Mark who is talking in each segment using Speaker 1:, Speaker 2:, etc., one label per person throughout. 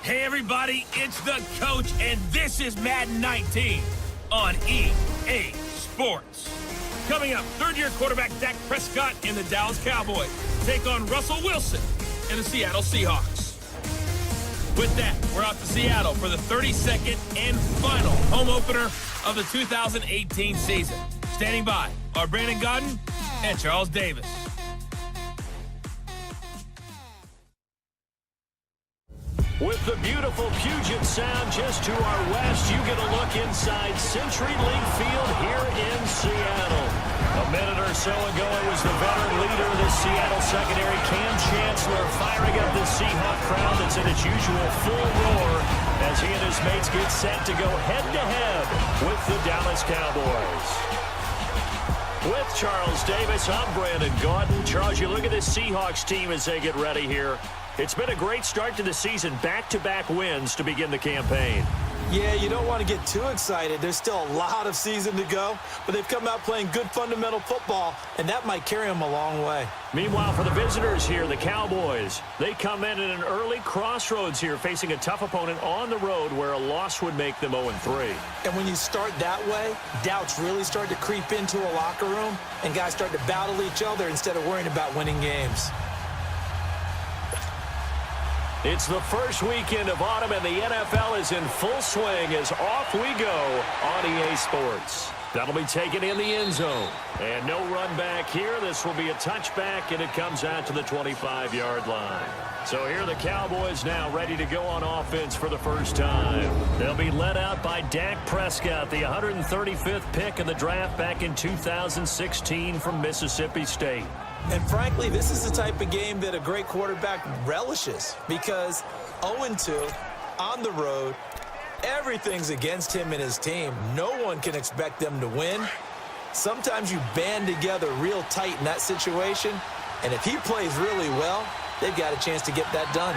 Speaker 1: Hey everybody, it's the coach, and this is Madden 19 on EA Sports. Coming up, third-year quarterback Dak Prescott and the Dallas Cowboys take on Russell Wilson and the Seattle Seahawks. With that, we're out to Seattle for the 32nd and final home opener of the 2018 season. Standing by are Brandon Godden and Charles Davis.
Speaker 2: With the beautiful Puget Sound just to our west, you get a look inside CenturyLink Field here in Seattle. A minute or so ago, it was the veteran leader of the Seattle secondary, Cam Chancellor, firing up the Seahawk crowd that's in its usual full roar as he and his mates get set to go head-to-head with the Dallas Cowboys. With Charles Davis, I'm Brandon Gaudin. Charles, you look at this Seahawks team as they get ready here. It's been a great start to the season, back-to-back wins to begin the campaign.
Speaker 3: Yeah, you don't want to get too excited. There's still a lot of season to go, but they've come out playing good fundamental football, and that might carry them a long way.
Speaker 2: Meanwhile, for the visitors here, the Cowboys, they come in at an early crossroads here, facing a tough opponent on the road where a loss would make them 0-3.
Speaker 3: And when you start that way, doubts really start to creep into a locker room, and guys start to battle each other instead of worrying about winning games.
Speaker 2: It's the first weekend of autumn, and the NFL is in full swing as off we go on EA Sports. That'll be taken in the end zone. And no run back here. This will be a touchback, and it comes out to the 25-yard line. So here are the Cowboys now ready to go on offense for the first time. They'll be led out by Dak Prescott, the 135th pick in the draft back in 2016 from Mississippi State.
Speaker 3: And frankly, this is the type of game that a great quarterback relishes because 0-2 on the road, everything's against him and his team. No one can expect them to win. Sometimes you band together real tight in that situation, and if he plays really well, they've got a chance to get that done.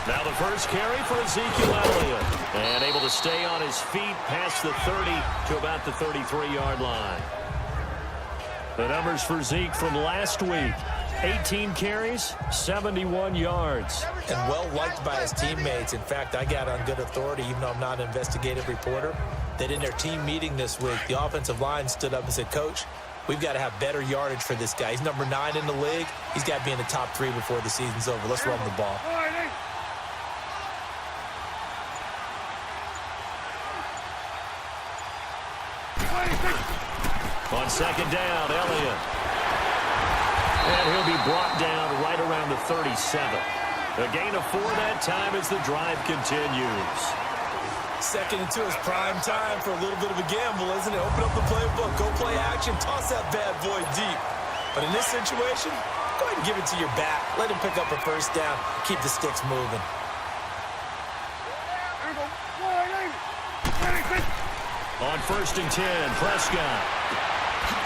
Speaker 2: Now the first carry for Ezekiel Elliott. And able to stay on his feet past the 30 to about the 33-yard line. The numbers for Zeke from last week. 18 carries, 71 yards.
Speaker 3: And well-liked by his teammates. In fact, I got on good authority, even though I'm not an investigative reporter, that in their team meeting this week, the offensive line stood up and said, Coach, we've got to have better yardage for this guy. He's number 9 in the league. He's got to be in the top 3 before the season's over. Let's run the ball.
Speaker 2: On second down, Elliott. And he'll be brought down right around the 37. A gain of 4 that time as the drive continues.
Speaker 3: 2nd and 2 is prime time for a little bit of a gamble, isn't it? Open up the playbook, go play action, toss that bad boy deep. But in this situation, go ahead and give it to your back. Let him pick up a first down. Keep the sticks moving.
Speaker 2: On 1st and 10, Prescott.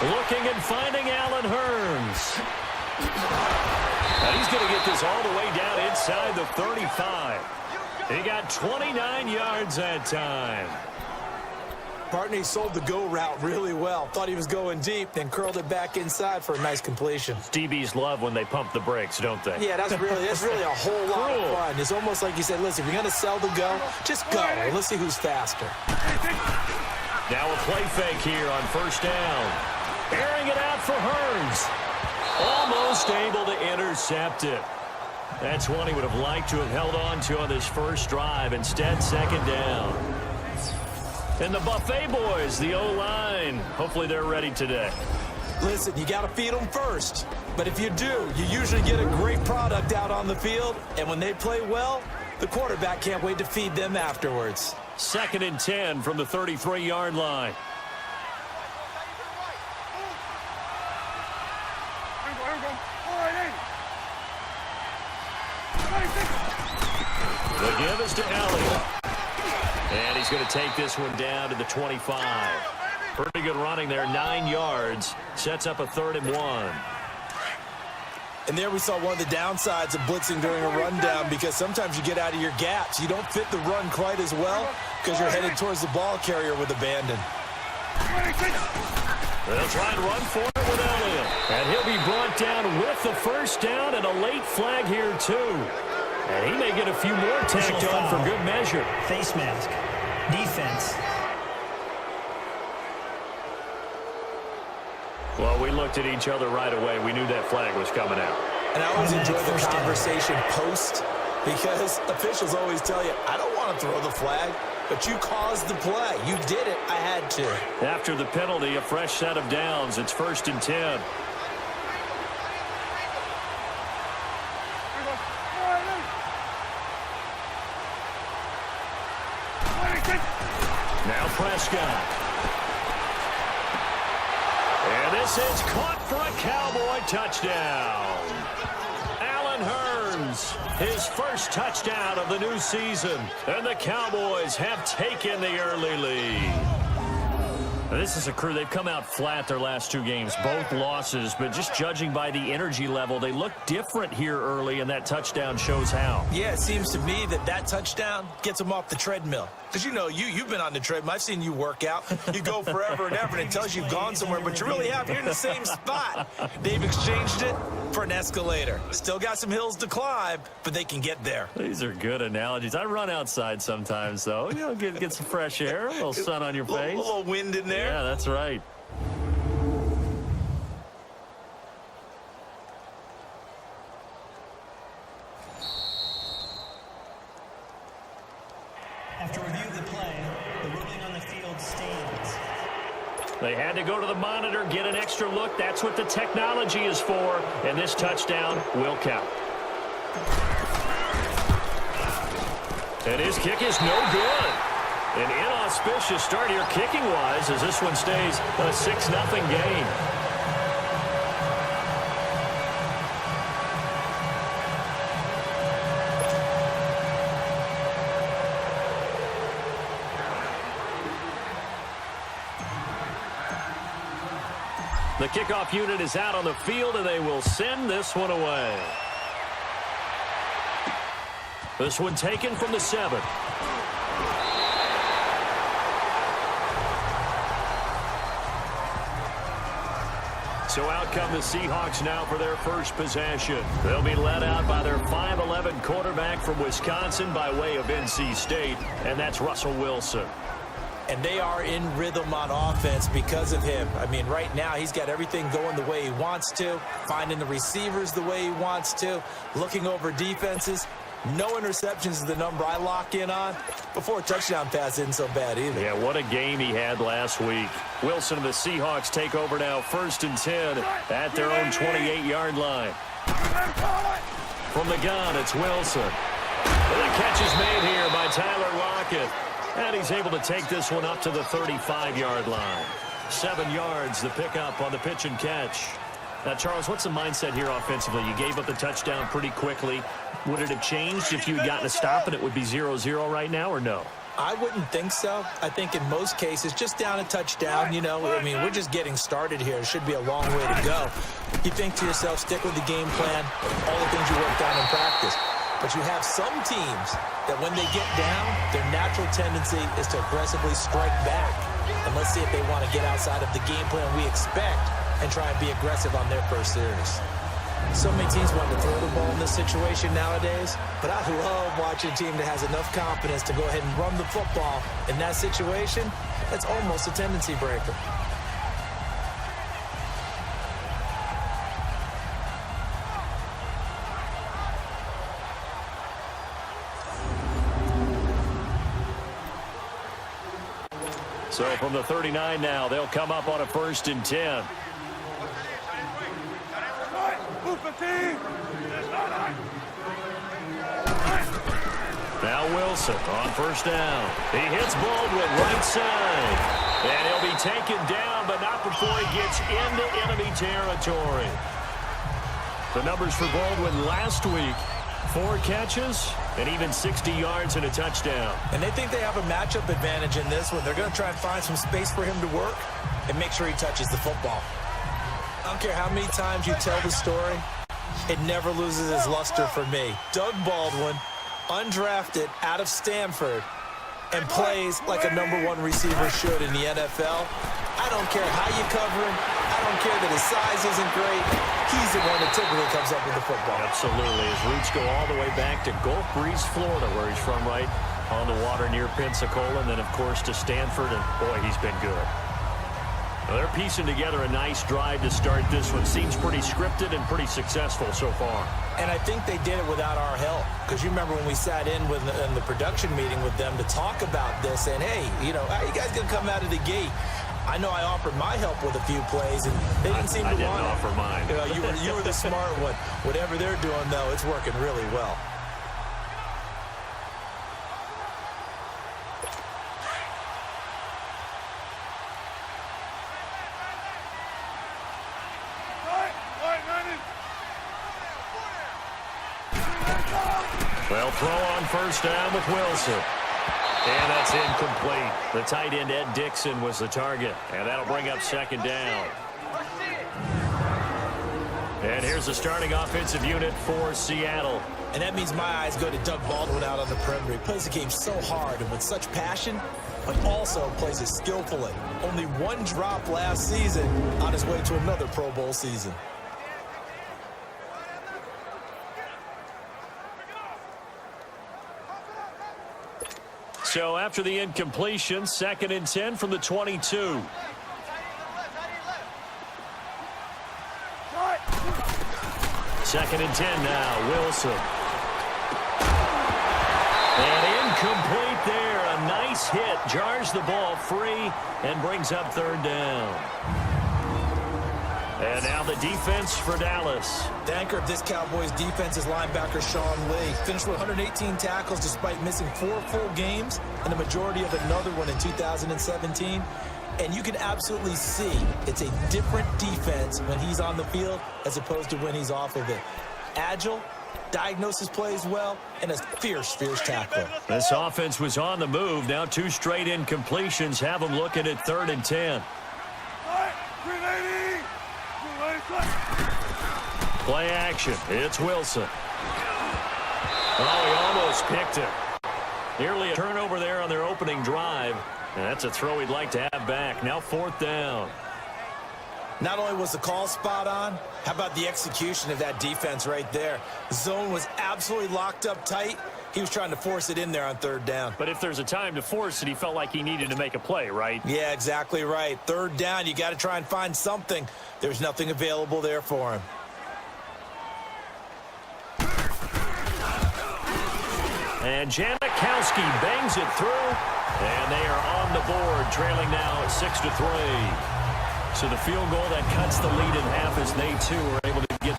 Speaker 2: Looking and finding Allen Hurns. And he's going to get this all the way down inside the 35. He got 29 yards that time.
Speaker 3: Partney sold the go route really well. Thought he was going deep, then curled it back inside for a nice completion.
Speaker 2: DBs love when they pump the brakes, don't they?
Speaker 3: Yeah, that's really a whole lot of fun. It's almost like you said, listen, if you're going to sell the go, just go. And let's see who's faster.
Speaker 2: Now a play fake here on 1st down. Airing it out for Hurns. Almost able to intercept it. That's one he would have liked to have held on to on this first drive. Instead, 2nd down. And the Buffet boys, the O-line, hopefully they're ready today.
Speaker 3: Listen, you got to feed them first. But if you do, you usually get a great product out on the field. And when they play well, the quarterback can't wait to feed them afterwards.
Speaker 2: 2nd and 10 from the 33-yard line. The give is to Elliott. And he's going to take this one down to the 25. Pretty good running there, 9 yards. Sets up a 3rd and 1.
Speaker 3: And there we saw one of the downsides of blitzing during a rundown because sometimes you get out of your gaps. You don't fit the run quite as well because you're headed towards the ball carrier with abandon.
Speaker 2: They'll try and run for it with Elliott. And he'll be brought down with the first down and a late flag here, too. And he may get a few more tacked on for good measure.
Speaker 4: Face mask. Defense.
Speaker 2: Well, we looked at each other right away. We knew that flag was coming out.
Speaker 3: And I always enjoy the conversation post, because officials always tell you, I don't want to throw the flag, but you caused the play. You did it. I had to.
Speaker 2: After the penalty, a fresh set of downs. It's 1st and 10. Now Prescott. And this is caught for a Cowboy touchdown. Allen Hurns, his first touchdown of the new season. And the Cowboys have taken the early lead. Now, this is a crew, they've come out flat their last 2 games, both losses, but just judging by the energy level, they look different here early, and that touchdown shows how.
Speaker 3: Yeah, it seems to me that touchdown gets them off the treadmill. Because, you know, you've been on the treadmill. I've seen you work out. You go forever and ever, and it tells you you've gone somewhere, but you really have. You're in the same spot. They've exchanged it for an escalator. Still got some hills to climb, but they can get there.
Speaker 2: These are good analogies. I run outside sometimes, though. You know, get some fresh air, a little sun on your face.
Speaker 3: A little wind in there.
Speaker 2: Yeah, that's right.
Speaker 4: After review of the play, the ruling on the field stands.
Speaker 2: They had to go to the monitor, get an extra look. That's what the technology is for, and this touchdown will count. And his kick is no good. An inauspicious start here kicking-wise as this one stays a 6-0 game. The kickoff unit is out on the field, and they will send this one away. This one taken from the 7. So out come the Seahawks now for their first possession. They'll be led out by their 5'11" quarterback from Wisconsin by way of NC State, and that's Russell Wilson.
Speaker 3: And they are in rhythm on offense because of him. I mean, right now, he's got everything going the way he wants to, finding the receivers the way he wants to, looking over defenses. No interceptions is the number I lock in on. Before a touchdown pass isn't so bad either.
Speaker 2: Yeah, what a game he had last week. Wilson and the Seahawks take over now 1st and 10 at their own 28-yard line. From the gun, it's Wilson. And the catch is made here by Tyler Lockett. And he's able to take this one up to the 35-yard line. 7 yards, the pickup on the pitch and catch. Now, Charles, what's the mindset here offensively? You gave up the touchdown pretty quickly. Would it have changed if you had gotten a stop and it would be 0-0 right now, or no?
Speaker 3: I wouldn't think so. I think in most cases, just down a touchdown, you know, I mean, we're just getting started here. It should be a long way to go. You think to yourself, stick with the game plan, all the things you worked on in practice. But you have some teams that when they get down, their natural tendency is to aggressively strike back. And let's see if they want to get outside of the game plan we expect and try and be aggressive on their first series. So many teams want to throw the ball in this situation nowadays, but I love watching a team that has enough confidence to go ahead and run the football. In that situation, that's almost a tendency breaker.
Speaker 2: So from the 39 now, they'll come up on a 1st and 10. Now Wilson on 1st down. He hits Baldwin right side. And he'll be taken down, but not before he gets into enemy territory. The numbers for Baldwin last week: 4 catches and even 60 yards and a touchdown.
Speaker 3: And they think they have a matchup advantage in this one. They're going to try and find some space for him to work and make sure he touches the football. I don't care how many times you tell the story, it never loses its luster for me. Doug Baldwin, undrafted out of Stanford, and plays like a #1 receiver should in the NFL. I don't care how you cover him. I don't care that his size isn't great. He's the one that typically comes up with the football.
Speaker 2: Absolutely. His roots go all the way back to Gulf Breeze, Florida, where he's from, right on the water near Pensacola, and then, of course, to Stanford, and, boy, he's been good. Well, they're piecing together a nice drive to start this one. Seems pretty scripted and pretty successful so far.
Speaker 3: And I think they did it without our help. Because you remember when we sat in the production meeting with them to talk about this, and, hey, you know, how you guys going to come out of the gate? I know I offered my help with a few plays, and they didn't seem to want it.
Speaker 2: I didn't offer mine.
Speaker 3: You know, you were the smart one. Whatever they're doing, though, it's working really well.
Speaker 2: Well, throw on first down with Wilson. And that's incomplete. The tight end, Ed Dixon, was the target. And that'll bring up second down. And here's the starting offensive unit for Seattle.
Speaker 3: And that means my eyes go to Doug Baldwin out on the perimeter. He plays the game so hard and with such passion, but also plays it skillfully. Only one drop last season on his way to another Pro Bowl season.
Speaker 2: So after the incompletion, 2nd and 10 from the 22. Second and 10 now, Wilson. And incomplete there. A nice hit. Jars the ball free and brings up third down. And now the defense for Dallas.
Speaker 3: The anchor of this Cowboys defense is linebacker Sean Lee. Finished with 118 tackles despite missing 4 full games and the majority of another one in 2017. And you can absolutely see it's a different defense when he's on the field as opposed to when he's off of it. Agile, diagnoses plays well, and a fierce tackler.
Speaker 2: This offense was on the move. Now 2 straight incompletions have them looking at 3rd and 10. Play action. It's Wilson. Oh, he almost picked it. Nearly a turnover there on their opening drive. And that's a throw he'd like to have back. Now 4th down.
Speaker 3: Not only was the call spot on, how about the execution of that defense right there? The zone was absolutely locked up tight. He was trying to force it in there on 3rd down.
Speaker 2: But if there's a time to force it, he felt like he needed to make a play, right?
Speaker 3: Yeah, exactly right. 3rd down, you got to try and find something. There's nothing available there for him.
Speaker 2: And Janikowski bangs it through. And they are on the board, trailing now at 6-3. So the field goal that cuts the lead in half as they, too, are able to get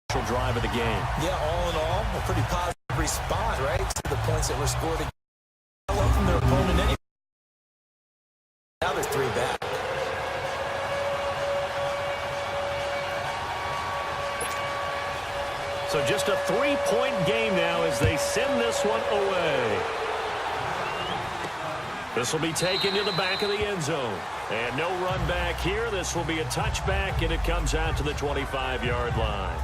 Speaker 2: the initial drive of the game.
Speaker 3: Yeah, all in all, a pretty positive response, right, to the points that were scored from their opponent anyway. Now there's 3 back.
Speaker 2: So just a 3-point game now as they send this one away. This will be taken to the back of the end zone. And no run back here. This will be a touchback, and it comes out to the 25-yard line.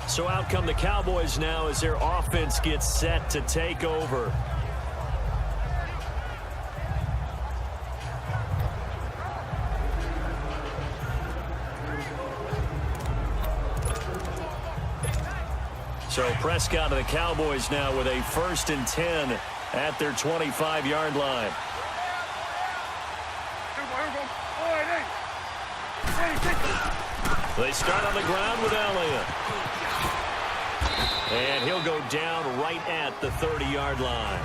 Speaker 2: So out come the Cowboys now as their offense gets set to take over. So Prescott and the Cowboys now with a 1st and 10 at their 25-yard line. They start on the ground with Elliott. And he'll go down right at the 30-yard line.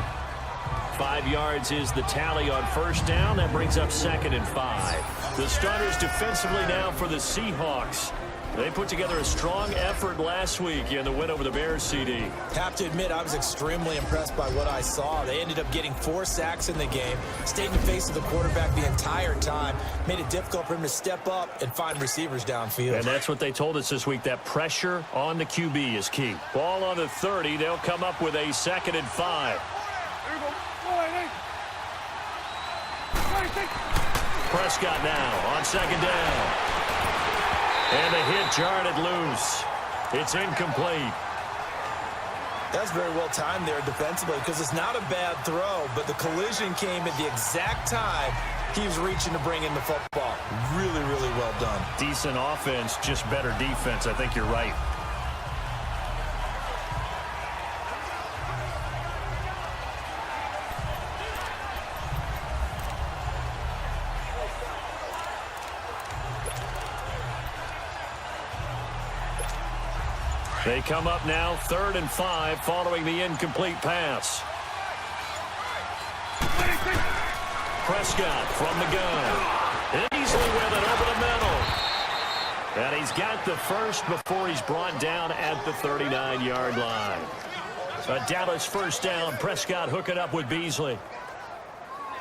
Speaker 2: 5 yards is the tally on 1st down. That brings up 2nd and 5. The starters defensively now for the Seahawks. They put together a strong effort last week in the win over the Bears, CD.
Speaker 3: Have to admit, I was extremely impressed by what I saw. They ended up getting 4 sacks in the game, stayed in the face of the quarterback the entire time, made it difficult for him to step up and find receivers downfield.
Speaker 2: And that's what they told us this week, that pressure on the QB is key. Ball on the 30. They'll come up with a 2nd and 5. Prescott now on 2nd down. And the hit jarred it loose. It's incomplete.
Speaker 3: That's very well timed there defensively because it's not a bad throw, but the collision came at the exact time keeps reaching to bring in the football. Really, really well done.
Speaker 2: Decent offense, just better defense. I think you're right. They come up now 3rd and 5 following the incomplete pass. Prescott from the gun. Easily with it over the middle. And he's got the first before he's brought down at the 39-yard line. A Dallas first down. Prescott hooking up with Beasley.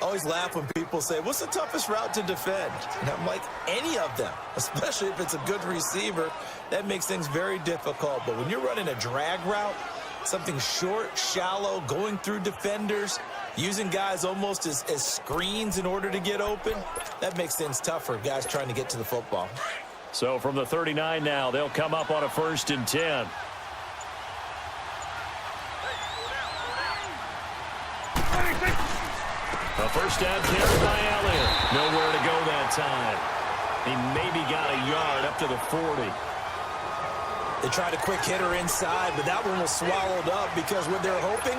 Speaker 3: Always laugh when people say, what's the toughest route to defend? And I'm like, any of them, especially if it's a good receiver. That makes things very difficult. But when you're running a drag route, something short, shallow, going through defenders, using guys almost as screens in order to get open, that makes things tougher, guys trying to get to the football.
Speaker 2: So from the 39 now, they'll come up on a 1st and 10. A first down carry by Elliott. Nowhere to go that time. He maybe got a yard up to the 40.
Speaker 3: They tried a quick hitter inside, but that one was swallowed up because what they're hoping,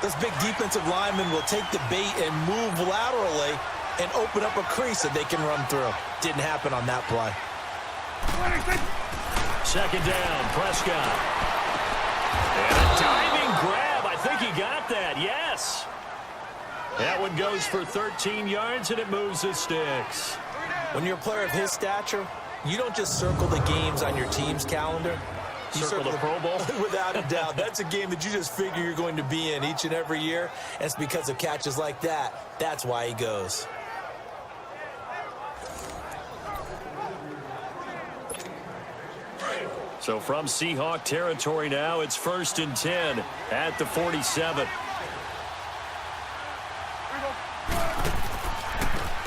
Speaker 3: those big defensive linemen will take the bait and move laterally and open up a crease that they can run through. Didn't happen on that play.
Speaker 2: 2nd down, Prescott. And a diving grab. I think he got that, yes. That one goes for 13 yards, and it moves the sticks.
Speaker 3: When you're a player of his stature, you don't just circle the games on your team's calendar. You
Speaker 2: circle the Pro Bowl?
Speaker 3: Without a doubt. That's a game that you just figure you're going to be in each and every year. And it's because of catches like that. That's why he goes.
Speaker 2: So from Seahawk territory now, it's 1st and 10 at the 47.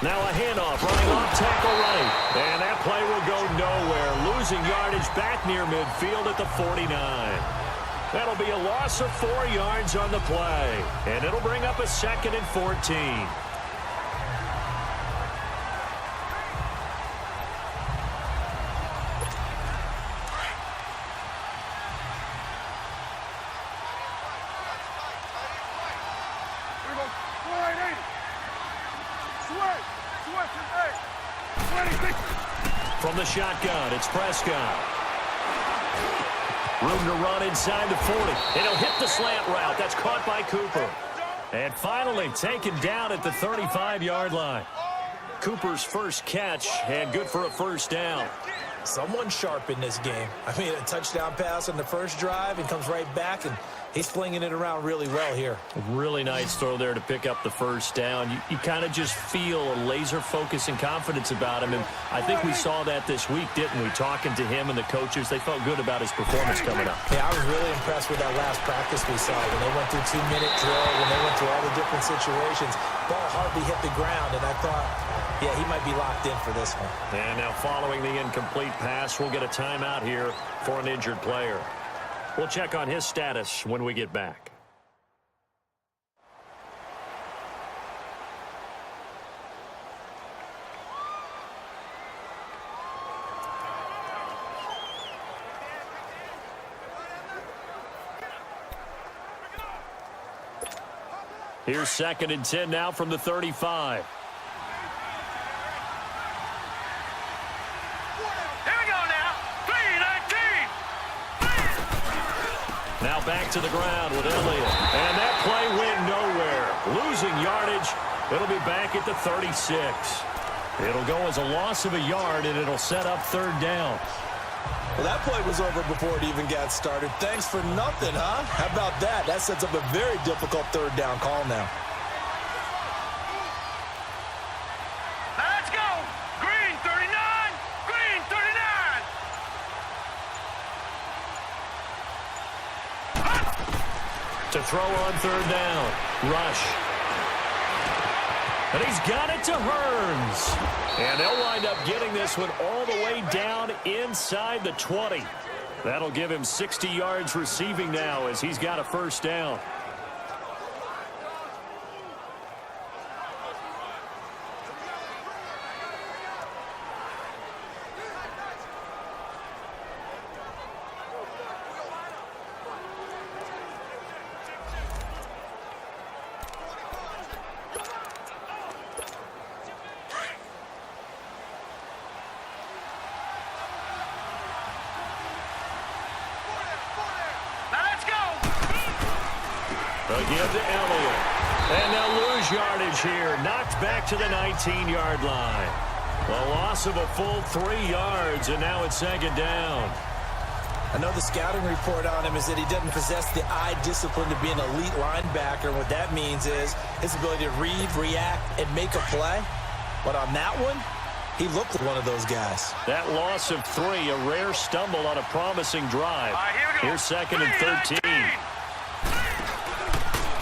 Speaker 2: Now a handoff, running off tackle right. And that play will go nowhere. Losing yardage back near midfield at the 49. That'll be a loss of 4 yards on the play. And it'll bring up a 2nd and 14. From the shotgun, it's Prescott. Room to run inside the 40. And he'll hit the slant route. That's caught by Cooper. And finally taken down at the 35-yard line. Cooper's first catch, and good for a first down.
Speaker 3: Someone sharp in this game. I mean, a touchdown pass on the first drive and comes right back, and he's flinging it around really well here.
Speaker 2: Really nice throw there to pick up the first down. You kind of just feel a laser focus and confidence about him, and I think we saw that this week, didn't we? Talking to him and the coaches, they felt good about his performance coming up.
Speaker 3: Yeah, I was really impressed with that last practice we saw when they went through 2-minute drill, when they went through all the different situations. Ball hardly hit the ground, and I thought, yeah, he might be locked in for this one.
Speaker 2: And now following the incomplete pass, we'll get a timeout here for an injured player. We'll check on his status when we get back. Here's 2nd and 10 now from the 35. Now back to the ground with Elliott. And that play went nowhere. Losing yardage. It'll be back at the 36. It'll go as a loss of a yard, and it'll set up 3rd down.
Speaker 3: Well, that play was over before it even got started. Thanks for nothing, huh? How about that? That sets up a very difficult 3rd down call now.
Speaker 5: Let's go! Green 39! Green 39!
Speaker 2: To throw on 3rd down. Rush. And he's got it to Hearns. And they'll wind up getting this one all the way down inside the 20. That'll give him 60 yards receiving now as he's got a first down. They'll give to Elliott. And they'll lose yardage here. Knocked back to the 19-yard line. A loss of a full 3 yards, and now it's second down.
Speaker 3: I know the scouting report on him is that he doesn't possess the eye discipline to be an elite linebacker. What that means is his ability to read, react, and make a play. But on that one, he looked like one of those guys.
Speaker 2: That loss of 3, a rare stumble on a promising drive. Here's second and 13.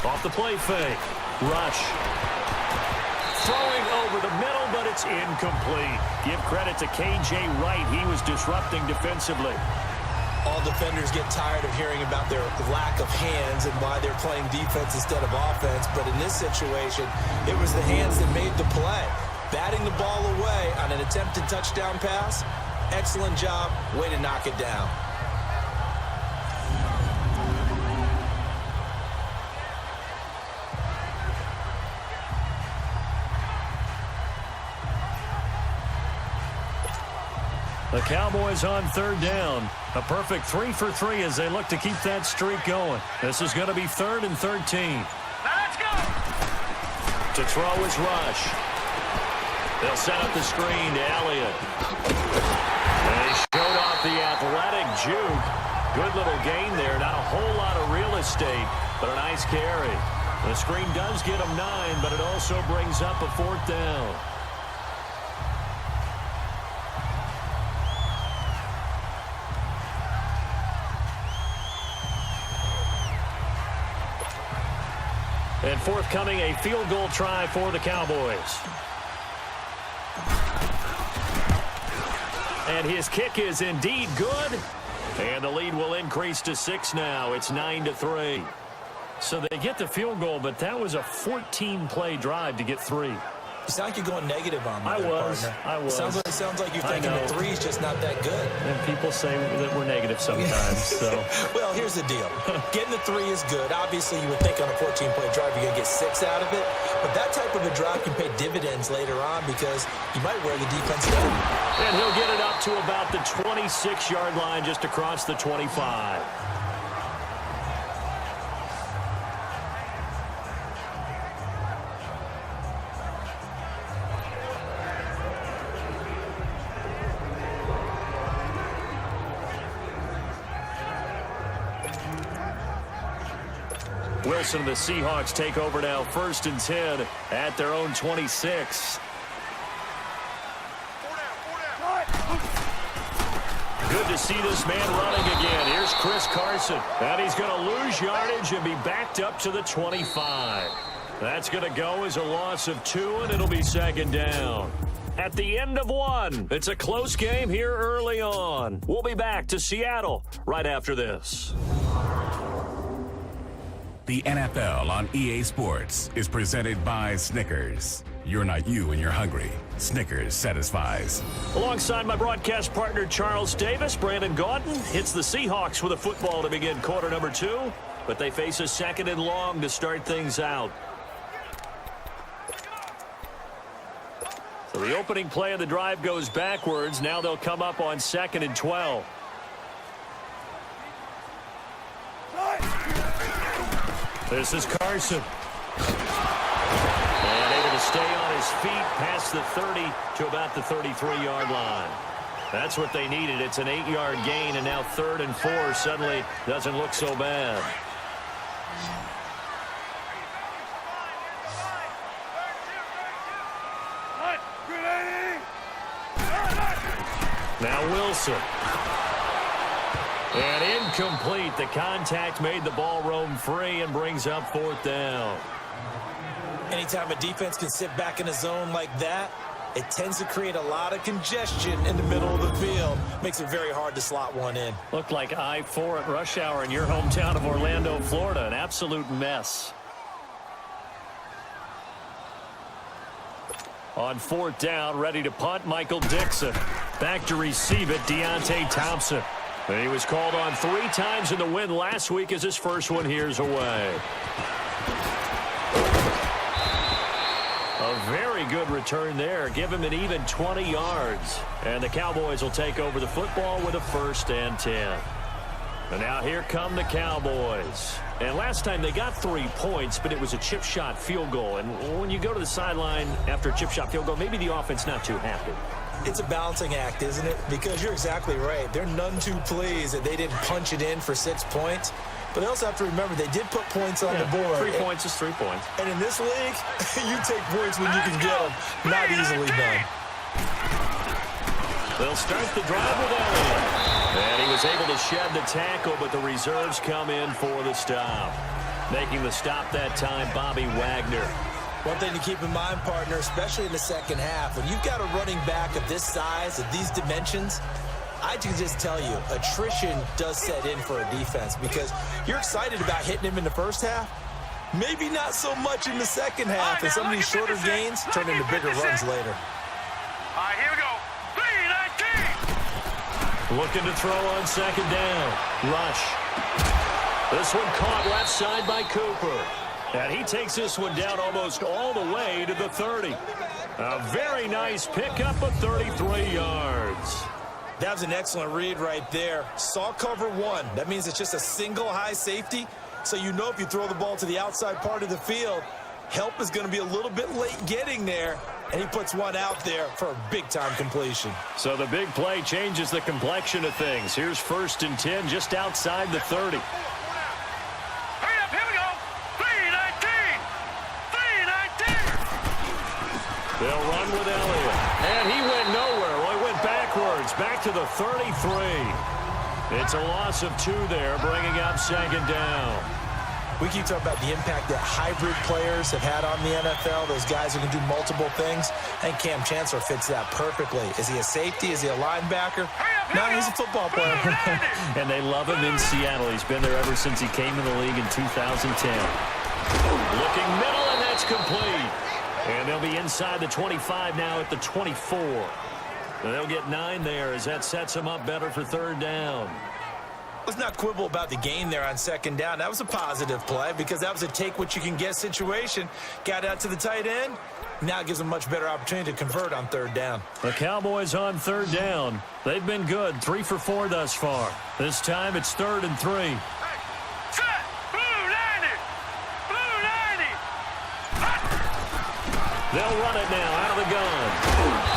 Speaker 2: Off the play fake. Rush. Throwing over the middle, but it's incomplete. Give credit to K.J. Wright. He was disrupting defensively.
Speaker 3: All defenders get tired of hearing about their lack of hands and why they're playing defense instead of offense. But in this situation, it was the hands that made the play. Batting the ball away on an attempted touchdown pass. Excellent job. Way to knock it down.
Speaker 2: The Cowboys on third down. A perfect 3 for 3 as they look to keep that streak going. This is going to be 3rd and 13.
Speaker 5: Let's go!
Speaker 2: To throw is Rush. They'll set up the screen to Elliott. They showed off the athletic juke. Good little gain there. Not a whole lot of real estate, but a nice carry. The screen does get them 9, but it also brings up a 4th down. And forthcoming, a field goal try for the Cowboys. And his kick is indeed good. And the lead will increase to 6 now. It's 9-3. So they get the field goal, but that was a 14-play drive to get 3.
Speaker 3: You sound like you're going negative on me.
Speaker 2: I was.
Speaker 3: Sounds like you're thinking the 3 is just not that good.
Speaker 2: And people say that we're negative sometimes. So.
Speaker 3: Well, here's the deal. Getting the 3 is good. Obviously, you would think on a 14-play drive you're going to get 6 out of it. But that type of a drive can pay dividends later on because you might wear the defense down.
Speaker 2: And he'll get it up to about the 26-yard line just across the 25. Wilson and the Seahawks take over now, 1st and 10 at their own 26. Good to see this man running again. Here's Chris Carson. And he's going to lose yardage and be backed up to the 25. That's going to go as a loss of 2, and it'll be 2nd down. At the end of 1, it's a close game here early on. We'll be back to Seattle right after this.
Speaker 6: The NFL on EA Sports is presented by Snickers. You're not you when you're hungry. Snickers satisfies.
Speaker 2: Alongside my broadcast partner Charles Davis, Brandon Gaudin hits the Seahawks with a football to begin quarter number 2, but they face a 2nd and long to start things out. So the opening play of the drive goes backwards. Now they'll come up on 2nd and 12. This is Carson. And able to stay on his feet past the 30 to about the 33-yard line. That's what they needed. It's an 8-yard gain, and now 3rd and 4 suddenly doesn't look so bad. Now Wilson. And incomplete. The contact made the ball roam free and brings up 4th down.
Speaker 3: Anytime a defense can sit back in a zone like that, it tends to create a lot of congestion in the middle of the field. Makes it very hard to slot one in.
Speaker 2: Looked like I-4 at rush hour in your hometown of Orlando, Florida. An absolute mess. On 4th down, ready to punt, Michael Dixon. Back to receive it, Deontay Thompson. And he was called on 3 times in the win last week as his first one here's away. A very good return there. Give him an even 20 yards. And the Cowboys will take over the football with a 1st and 10. And now here come the Cowboys. And last time they got 3 points, but it was a chip shot field goal. And when you go to the sideline after a chip shot field goal, maybe the offense not too happy.
Speaker 3: It's a balancing act, isn't it? Because you're exactly right. They're none too pleased that they didn't punch it in for 6 points. But they also have to remember they did put points on the board.
Speaker 2: 3 points is 3 points.
Speaker 3: And in this league, you take points when you can get them. Not easily done.
Speaker 2: They'll start the drive with Elliott. And he was able to shed the tackle, but the reserves come in for the stop. Making the stop that time, Bobby Wagner.
Speaker 3: One thing to keep in mind, partner, especially in the second half, when you've got a running back of this size, of these dimensions, I can just tell you, attrition does set in for a defense because you're excited about hitting him in the first half. Maybe not so much in the second half, and some of these shorter gains turn into bigger runs later.
Speaker 5: All right, here we go. 3-19.
Speaker 2: Looking to throw on second down. Rush. This one caught left side by Cooper. And he takes this one down almost all the way to the 30. A very nice pickup of 33 yards.
Speaker 3: That was an excellent read right there. Saw cover one. That means it's just a single high safety. So you know if you throw the ball to the outside part of the field, help is going to be a little bit late getting there. And he puts one out there for a big-time completion.
Speaker 2: So the big play changes the complexion of things. Here's 1st and 10 just outside the 30.
Speaker 5: Hurry up, here we go. 3-19. 3-19.
Speaker 2: They'll run with Elliott. And he went nowhere. Well, he went backwards, back to the 33. It's a loss of 2 there, bringing up second down.
Speaker 3: We keep talking about the impact that hybrid players have had on the NFL, those guys who can do multiple things. I think Cam Chancellor fits that perfectly. Is he a safety? Is he a linebacker? No, he's a football player.
Speaker 2: And they love him in Seattle. He's been there ever since he came in the league in 2010. Looking middle, and that's complete. And they'll be inside the 25 now at the 24. They'll get 9 there as that sets them up better for third down.
Speaker 3: Let's not quibble about the gain there on second down. That was a positive play because that was a take-what-you-can-get situation. Got out to the tight end. Now it gives them a much better opportunity to convert on third down.
Speaker 2: The Cowboys on third down. They've been good, 3 for 4 thus far. This time it's 3rd and 3.
Speaker 5: Set. Blue 90. Blue 90.
Speaker 2: They'll run it now out of the gun.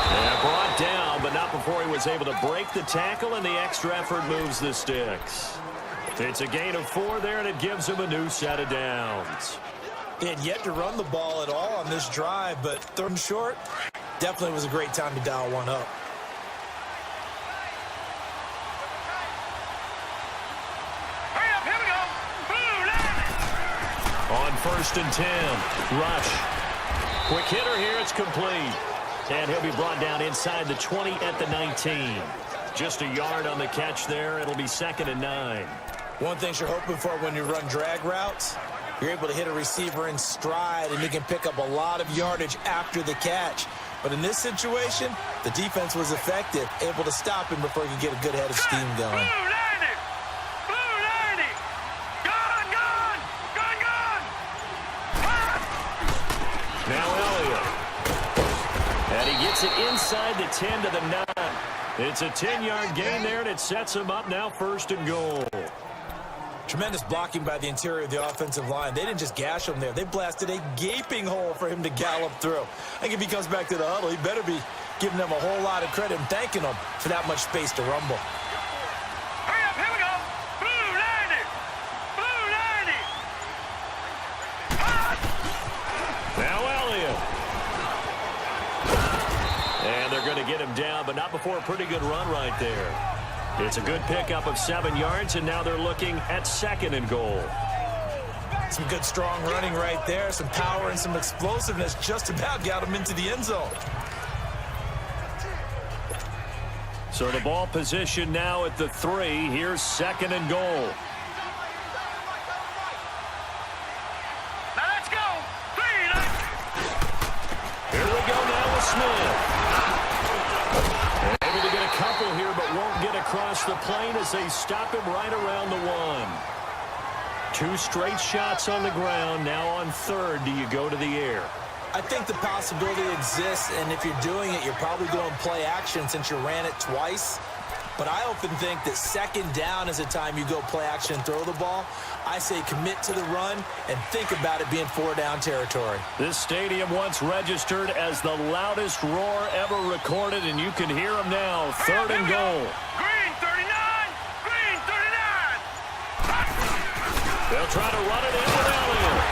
Speaker 2: And brought down, but not before he was able to break the tackle, and the extra effort moves the sticks. It's a gain of 4 there, and it gives him a new set of downs.
Speaker 3: They had yet to run the ball at all on this drive, but 3rd and short definitely was a great time to dial one up.
Speaker 5: Hurry up, here we go. Blue 90.
Speaker 2: On 1st and 10, Rush. Quick hitter here, it's complete. And he'll be brought down inside the 20 at the 19. Just a yard on the catch there. It'll be 2nd and 9.
Speaker 3: One thing you're hoping for when you run drag routes, you're able to hit a receiver in stride, and you can pick up a lot of yardage after the catch. But in this situation, the defense was effective, able to stop him before he could get a good head of steam going.
Speaker 5: Blue 90. Blue 90. Gone, gone. Gone, gone.
Speaker 2: Now Elliott. And he gets it inside the 10 to the 9. It's a 10-yard gain there, and it sets him up now 1st and goal.
Speaker 3: Tremendous blocking by the interior of the offensive line. They didn't just gash him there. They blasted a gaping hole for him to gallop through. I think if he comes back to the huddle, he better be giving them a whole lot of credit and thanking them for that much space to rumble.
Speaker 5: Hurry up, here we go. Blue 90. Blue 90.
Speaker 2: Now Elliott. And they're going to get him down, but not before a pretty good run right there. It's a good pickup of 7 yards, and now they're looking at 2nd and goal.
Speaker 3: Some good, strong running right there. Some power and some explosiveness just about got him into the end zone.
Speaker 2: So the ball position now at the 3. Here's 2nd and goal.
Speaker 5: Now let's go. 3-90.
Speaker 2: Here we go now with Smith. Able to get a couple here, but won't get across the plane as they stop him right around the 1. 2 straight shots on the ground. Now on 3rd, do you go to the air?
Speaker 3: I think the possibility exists, and if you're doing it, you're probably going play action since you ran it twice. But I often think that second down is a time you go play action and throw the ball. I say commit to the run and think about it being 4-down territory.
Speaker 2: This stadium once registered as the loudest roar ever recorded, and you can hear them now. Third and goal.
Speaker 5: Green 39! Green 39!
Speaker 2: They'll try to run it in with Elliott.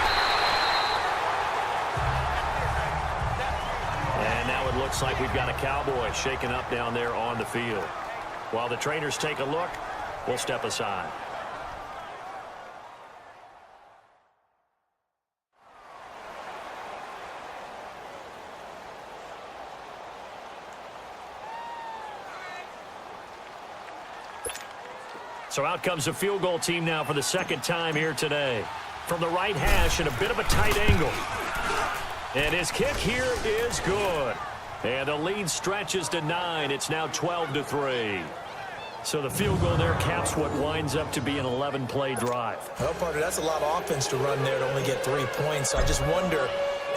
Speaker 2: And now it looks like we've got a Cowboy shaken up down there on the field. While the trainers take a look, we'll step aside. So out comes the field goal team now for the second time here today. From the right hash at a bit of a tight angle. And his kick here is good. And the lead stretches to 9. It's now 12-3. So the field goal there caps what winds up to be an 11-play drive.
Speaker 3: Well, partner, that's a lot of offense to run there to only get 3 points. So I just wonder,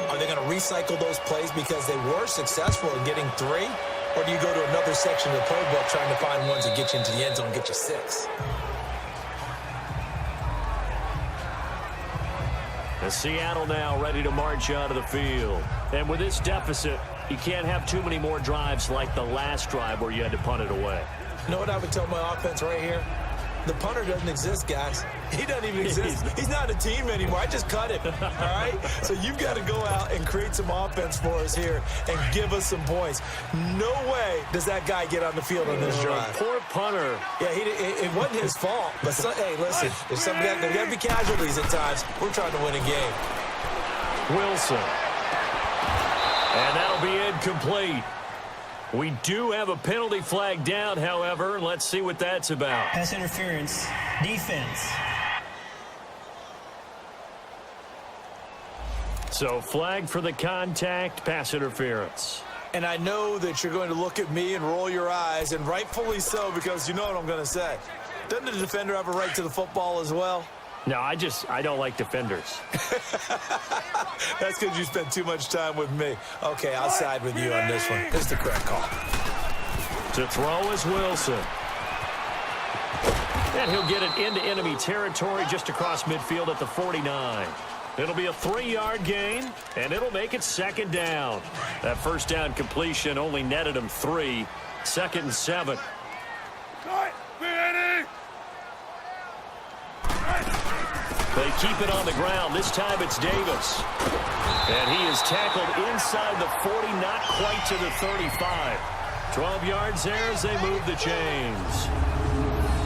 Speaker 3: are they going to recycle those plays because they were successful in getting 3? Or do you go to another section of the playbook trying to find ones that get you into the end zone and get you 6?
Speaker 2: And Seattle now ready to march out of the field. And with this deficit, you can't have too many more drives like the last drive where you had to punt it away.
Speaker 3: You know what I would tell my offense right here? The punter doesn't exist, guys. He doesn't even exist. He's not a team anymore. I just cut him, all right? So you've got to go out and create some offense for us here and give us some points. No way does that guy get on the field on this drive.
Speaker 2: Poor punter.
Speaker 3: Yeah, it wasn't his fault. But, hey, listen, there's got to be casualties at times. We're trying to win a game.
Speaker 2: Wilson. And that'll be incomplete. We do have a penalty flag down, however. Let's see what that's about.
Speaker 4: Pass interference. Defense.
Speaker 2: So flag for the contact, pass interference.
Speaker 3: And I know that you're going to look at me and roll your eyes, and rightfully so, because you know what I'm going to say. Doesn't the defender have a right to the football as well?
Speaker 2: No, I don't like defenders.
Speaker 3: That's because you spent too much time with me. Okay, I'll side with you on this one. It's the correct call.
Speaker 2: To throw is Wilson. And he'll get it into enemy territory just across midfield at the 49. It'll be a 3-yard gain, and it'll make it second down. That first down completion only netted him 3. 2nd and 7. They keep it on the ground. This time it's Davis. And he is tackled inside the 40, not quite to the 35. 12 yards there as they move the chains.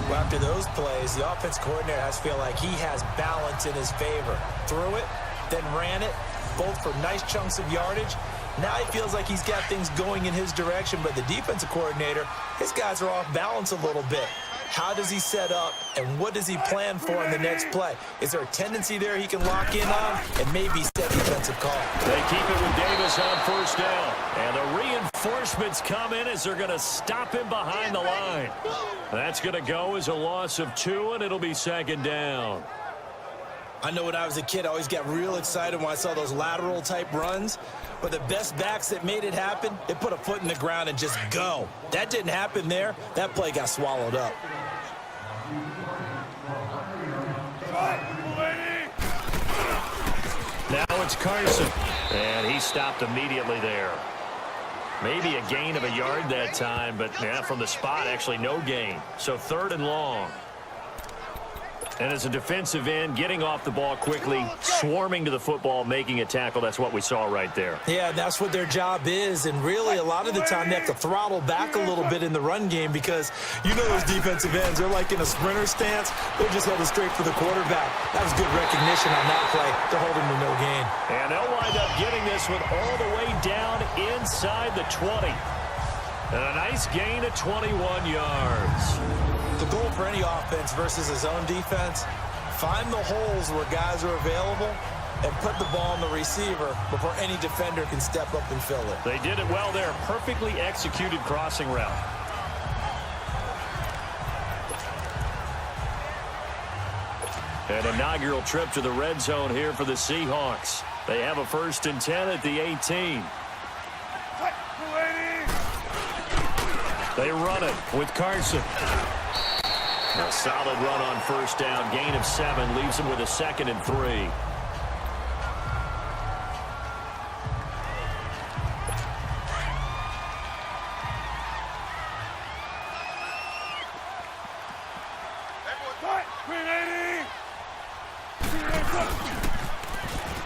Speaker 3: Well, after those plays, the offense coordinator has to feel like he has balance in his favor. Threw it, then ran it, both for nice chunks of yardage. Now he feels like he's got things going in his direction, but the defensive coordinator, his guys are off balance a little bit. How does he set up, and what does he plan for in the next play? Is there a tendency there he can lock in on and maybe set defensive call?
Speaker 2: They keep it with Davis on first down. And the reinforcements come in as they're going to stop him behind the line. That's going to go as a loss of 2, and it'll be second down.
Speaker 3: I know when I was a kid, I always got real excited when I saw those lateral-type runs. But the best backs that made it happen, they put a foot in the ground and just go. That didn't happen there. That play got swallowed up.
Speaker 2: Now it's Carson. And he stopped immediately there. Maybe a gain of a yard that time, but yeah, from the spot, actually no gain. So 3rd and long. And as a defensive end, getting off the ball quickly, swarming to the football, making a tackle, that's what we saw right there.
Speaker 3: Yeah, that's what their job is. And really, a lot of the time, they have to throttle back a little bit in the run game because you know those defensive ends, they're like in a sprinter stance. They're just headed straight for the quarterback. That was good recognition on that play. They're holding to no gain.
Speaker 2: And they'll wind up getting this one all the way down inside the 20. And a nice gain of 21 yards.
Speaker 3: The goal for any offense versus his own defense, find the holes where guys are available and put the ball on the receiver before any defender can step up and fill it.
Speaker 2: They did it well there. Perfectly executed crossing route. An inaugural trip to the red zone here for the Seahawks. They have a 1st and 10 at the 18. They run it with Carson. A solid run on first down. Gain of 7 leaves him with a 2nd and 3.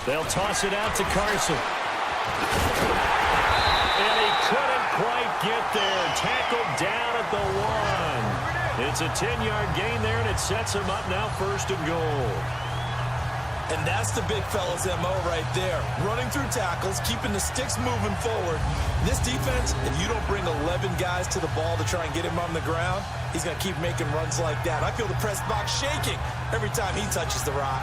Speaker 2: They'll toss it out to Carson. And he couldn't quite get there. Tackled down at the 1. It's a 10-yard gain there, and it sets him up now 1st and goal.
Speaker 3: And that's the big fella's MO right there. Running through tackles, keeping the sticks moving forward. This defense, if you don't bring 11 guys to the ball to try and get him on the ground, he's going to keep making runs like that. I feel the press box shaking every time he touches the rock.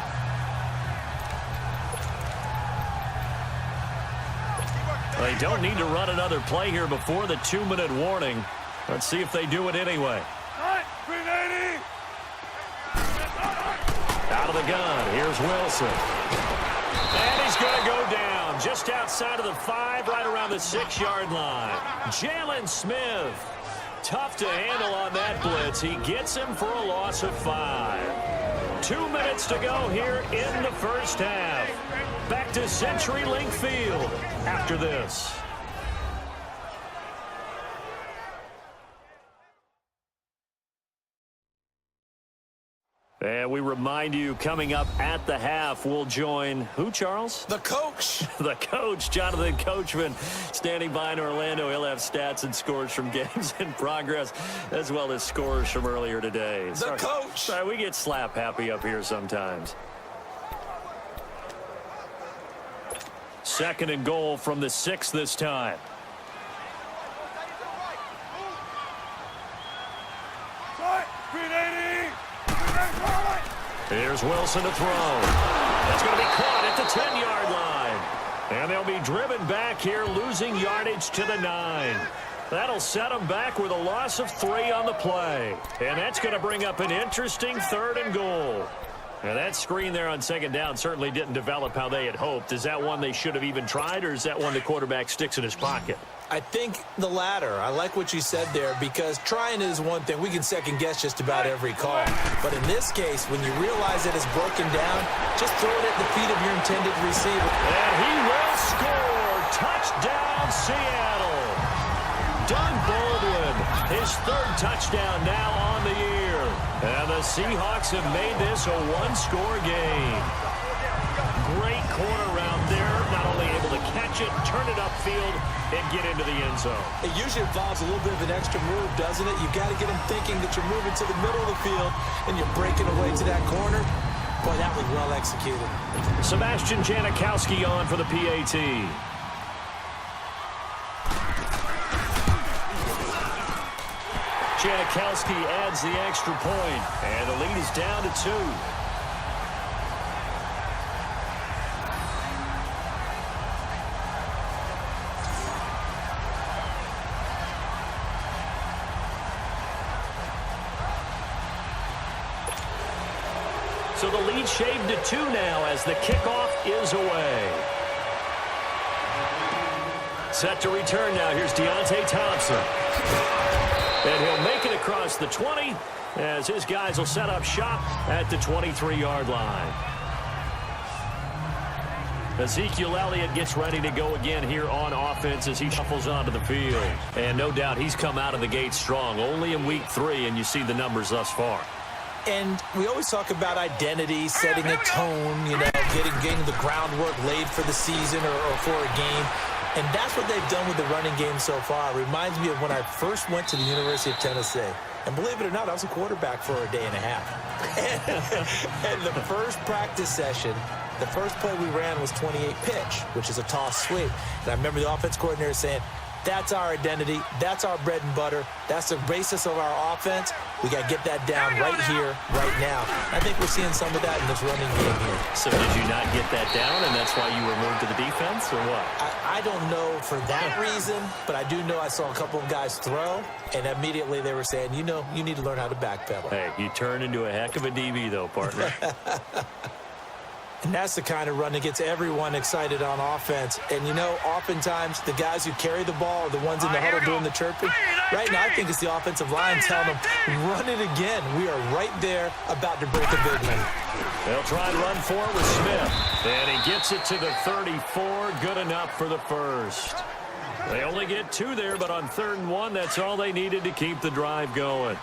Speaker 2: They don't need to run another play here before the 2-minute warning. Let's see if they do it anyway. Out of the gun, here's Wilson. And he's going to go down just outside of the 5, right around the 6-yard line. Jalen Smith, tough to handle on that blitz. He gets him for a loss of 5. 2 minutes to go here in the first half. Back to CenturyLink Field after this. And we remind you, coming up at the half, we'll join who, Charles?
Speaker 3: The coach.
Speaker 2: The coach, Jonathan Coachman, standing by in Orlando. He'll have stats and scores from games in progress, as well as scores from earlier today.
Speaker 3: The coach.
Speaker 2: Sorry, we get slap happy up here sometimes. 2nd and goal from the 6 this time. Here's Wilson to throw. That's going to be caught at the 10-yard line. And they'll be driven back here, losing yardage to the 9. That'll set them back with a loss of 3 on the play. And that's going to bring up an interesting 3rd and goal. Now, that screen there on 2nd down certainly didn't develop how they had hoped. Is that one they should have even tried, or is that one the quarterback sticks in his pocket?
Speaker 3: I think the latter. I like what you said there, because trying is one thing. We can second-guess just about every call. But in this case, when you realize that it's broken down, just throw it at the feet of your intended receiver.
Speaker 2: And he will score. Touchdown, Seattle. Doug Baldwin, his 3rd touchdown now on the year. And the Seahawks have made this a 1-score game. Great corner route there. Not only able to catch it, turn it upfield, and get into the end zone.
Speaker 3: It usually involves a little bit of an extra move, doesn't it? You've got to get him thinking that you're moving to the middle of the field and you're breaking away to that corner. Boy, that was well executed.
Speaker 2: Sebastian Janikowski on for the PAT. Janikowski adds the extra point, and the lead is down to 2. So the lead shaved to 2 now as the kickoff is away. Set to return now. Here's Deontay Thompson. And he'll make it across the 20 as his guys will set up shop at the 23-yard line. Ezekiel Elliott gets ready to go again here on offense as he shuffles onto the field. And no doubt he's come out of the gate strong. Only in week 3, and you see the numbers thus far.
Speaker 3: And we always talk about identity, setting a tone, you know, getting the groundwork laid for the season or for a game. And that's what they've done with the running game so far. It reminds me of when I first went to the University of Tennessee. And believe it or not, I was a quarterback for a day and a half. And the first practice session, the first play we ran was 28 pitch, which is a toss sweep. And I remember the offense coordinator saying, that's our identity. That's our bread and butter. That's the basis of our offense. We got to get that down right here, right now. I think we're seeing some of that in this running game here.
Speaker 2: So did you not get that down, and that's why you were moved to the defense, or what?
Speaker 3: I don't know for that reason, but I do know I saw a couple of guys throw, and immediately they were saying, you know, you need to learn how to backpedal.
Speaker 2: Hey, you turned into a heck of a DB, though, partner.
Speaker 3: And that's the kind of run that gets everyone excited on offense. And, you know, oftentimes the guys who carry the ball are the ones in the huddle doing the chirping. Right now, I think it's the offensive line telling them, run it again. We are right there about to break a big one.
Speaker 2: They'll try and run for it with Smith. And he gets it to the 34. Good enough for the first. They only get 2 there, but on 3rd and 1, that's all they needed to keep the drive going.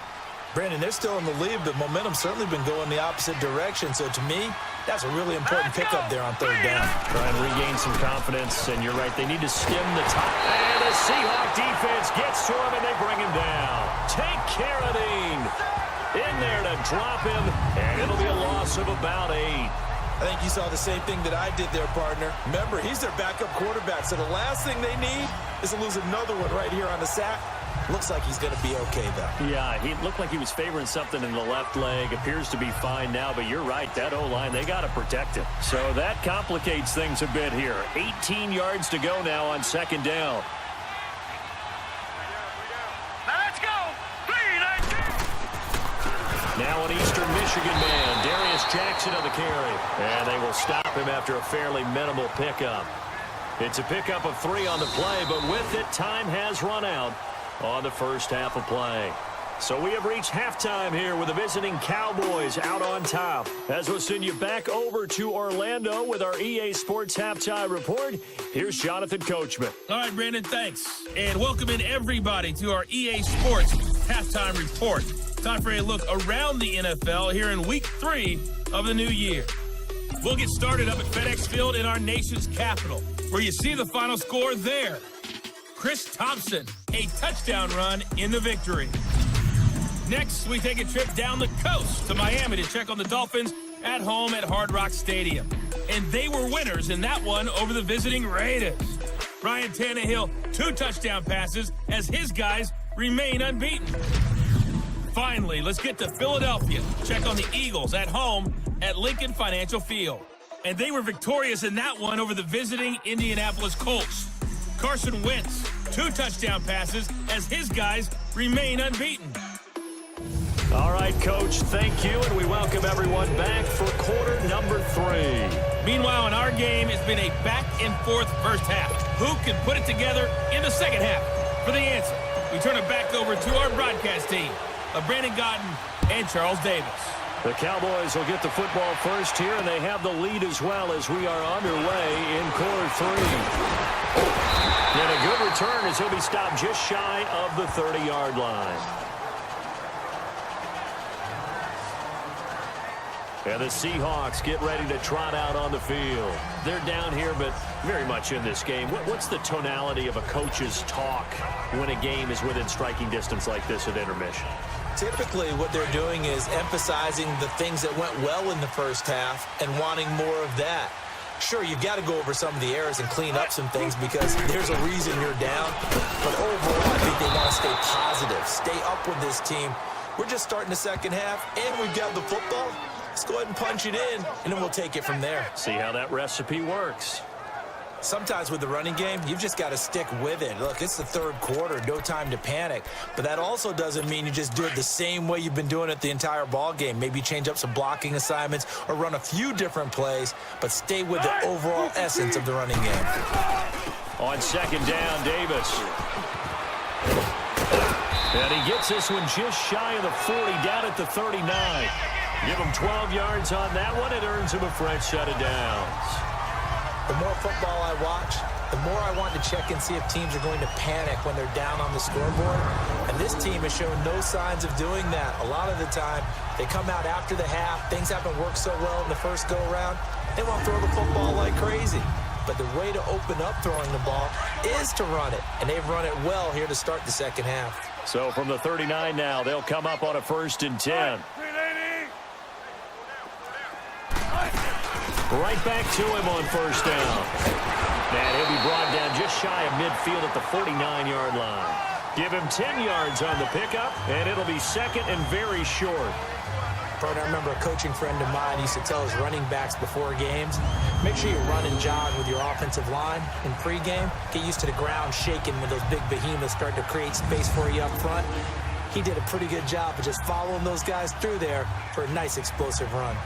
Speaker 3: Brandon, they're still in the lead, but momentum's certainly been going the opposite direction. So to me, that's a really important pickup there on 3rd down.
Speaker 2: Try and regain some confidence, and you're right, they need to skim the top. And the Seahawk defense gets to him, and they bring him down. Take Carradine in there to drop him, and it'll be a loss of about 8.
Speaker 3: I think you saw the same thing that I did there, partner. Remember, he's their backup quarterback, so the last thing they need is to lose another one right here on the sack. Looks like he's going to be okay, though.
Speaker 2: Yeah, he looked like he was favoring something in the left leg. Appears to be fine now, but you're right. That O-line, they got to protect him. So that complicates things a bit here. 18 yards to go now on 2nd down.
Speaker 5: Let's go. 3-19.
Speaker 2: Now an Eastern Michigan man, Darius Jackson on the carry. And they will stop him after a fairly minimal pickup. It's a pickup of 3 on the play, but with it, time has run out on the first half of play. So we have reached halftime here with the visiting Cowboys out on top. As we'll send you back over to Orlando with our EA Sports Halftime Report, here's Jonathan Coachman.
Speaker 1: All right, Brandon, thanks. And welcome in everybody to our EA Sports Halftime Report. Time for a look around the NFL here in Week 3 of the new year. We'll get started up at FedEx Field in our nation's capital, where you see the final score there. Chris Thompson, a touchdown run in the victory. Next, we take a trip down the coast to Miami to check on the Dolphins at home at Hard Rock Stadium. And they were winners in that one over the visiting Raiders. Ryan Tannehill, 2 touchdown passes as his guys remain unbeaten. Finally, let's get to Philadelphia. Check on the Eagles at home at Lincoln Financial Field. And they were victorious in that one over the visiting Indianapolis Colts. Carson Wentz, 2 touchdown passes as his guys remain unbeaten.
Speaker 2: All right, Coach, thank you, and we welcome everyone back for quarter number 3.
Speaker 1: Meanwhile, in our game, it's been a back-and-forth first half. Who can put it together in the second half? For the answer, we turn it back over to our broadcast team of Brandon Gaudin and Charles Davis.
Speaker 2: The Cowboys will get the football first here, and they have the lead as well as we are underway in quarter 3. And a good return as he'll be stopped just shy of the 30-yard line. And the Seahawks get ready to trot out on the field. They're down here, but very much in this game. What's the tonality of a coach's talk when a game is within striking distance like this at intermission?
Speaker 3: Typically, what they're doing is emphasizing the things that went well in the first half and wanting more of that. Sure, you've got to go over some of the errors and clean up some things because there's a reason you're down. But overall, I think they want to stay positive, stay up with this team. We're just starting the second half, and we've got the football. Let's go ahead and punch it in, and then we'll take it from there.
Speaker 2: See how that recipe works.
Speaker 3: Sometimes with the running game, you've just got to stick with it. Look, it's the 3rd quarter, no time to panic. But that also doesn't mean you just do it the same way you've been doing it the entire ball game. Maybe change up some blocking assignments or run a few different plays, but stay with the overall essence of the running game.
Speaker 2: On 2nd down, Davis. And he gets this one just shy of the 40, down at the 39. Give him 12 yards on that one. It earns him a fresh set of downs.
Speaker 3: The more football I watch, the more I want to check and see if teams are going to panic when they're down on the scoreboard. And this team has shown no signs of doing that. A lot of the time, they come out after the half. Things haven't worked so well in the first go-around. They want to throw the football like crazy. But the way to open up throwing the ball is to run it. And they've run it well here to start the second half.
Speaker 2: So from the 39 now, they'll come up on a 1st and 10. Right back to him on 1st down. And he'll be brought down just shy of midfield at the 49-yard line. Give him 10 yards on the pickup, and it'll be 2nd and very short.
Speaker 3: Bert, I remember a coaching friend of mine used to tell his running backs before games, make sure you run and jog with your offensive line in pregame. Get used to the ground shaking when those big behemoths start to create space for you up front. He did a pretty good job of just following those guys through there for a nice explosive run.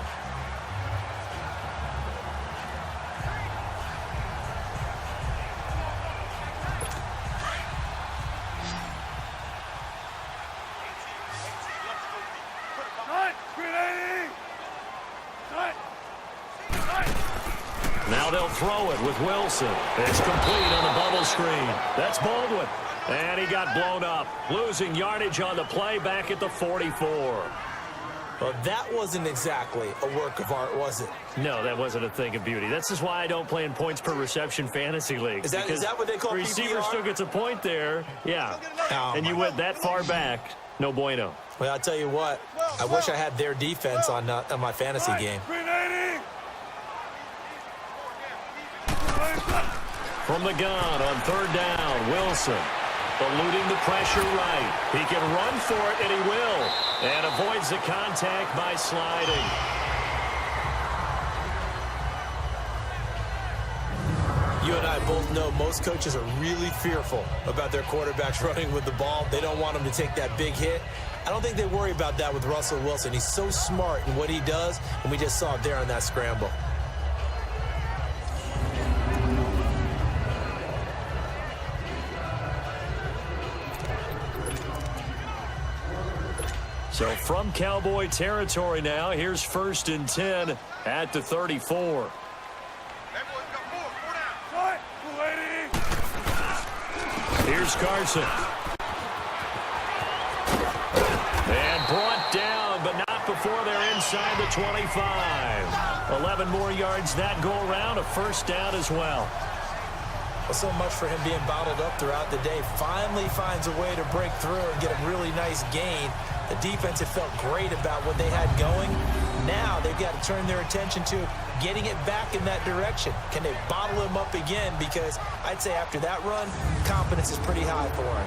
Speaker 2: Now they'll throw it with Wilson. It's complete on the bubble screen. That's Baldwin. And he got blown up, losing yardage on the play back at the 44.
Speaker 3: Well, that wasn't exactly a work of art, was it?
Speaker 2: No, that wasn't a thing of beauty. This is why I don't play in points per reception fantasy leagues.
Speaker 3: Is that what they call
Speaker 2: receiver
Speaker 3: PPR?
Speaker 2: still gets a point there. Yeah. And you went that far back. No bueno.
Speaker 3: Well, I'll tell you what. I wish I had their defense on my fantasy game.
Speaker 2: From the gun on third down, Wilson eluding the pressure right. He can run for it, and he will. And avoids the contact by sliding.
Speaker 3: You and I both know most coaches are really fearful about their quarterbacks running with the ball. They don't want them to take that big hit. I don't think they worry about that with Russell Wilson. He's so smart in what he does, and we just saw it there on that scramble.
Speaker 2: So from Cowboy territory now, here's 1st and 10 at the 34. Here's Carson. And brought down, but not before they're inside the 25. 11 more yards that go around, a first down as well.
Speaker 3: Well, so much for him being bottled up throughout the day. Finally finds a way to break through and get a really nice gain. The defense had felt great about what they had going. Now they've got to turn their attention to getting it back in that direction. Can they bottle him up again? Because I'd say after that run, confidence is pretty high for him.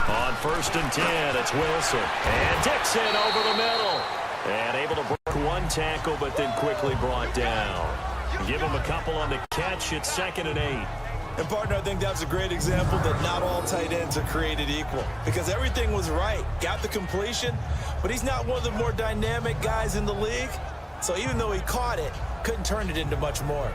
Speaker 2: On 1st and 10, it's Wilson. And Dixon over the middle. And able to break one tackle, but then quickly brought down. Give him a couple on the catch. It's 2nd and 8.
Speaker 3: And, partner, I think that's a great example that not all tight ends are created equal. Because everything was right. Got the completion, but he's not one of the more dynamic guys in the league. So even though he caught it, couldn't turn it into much more.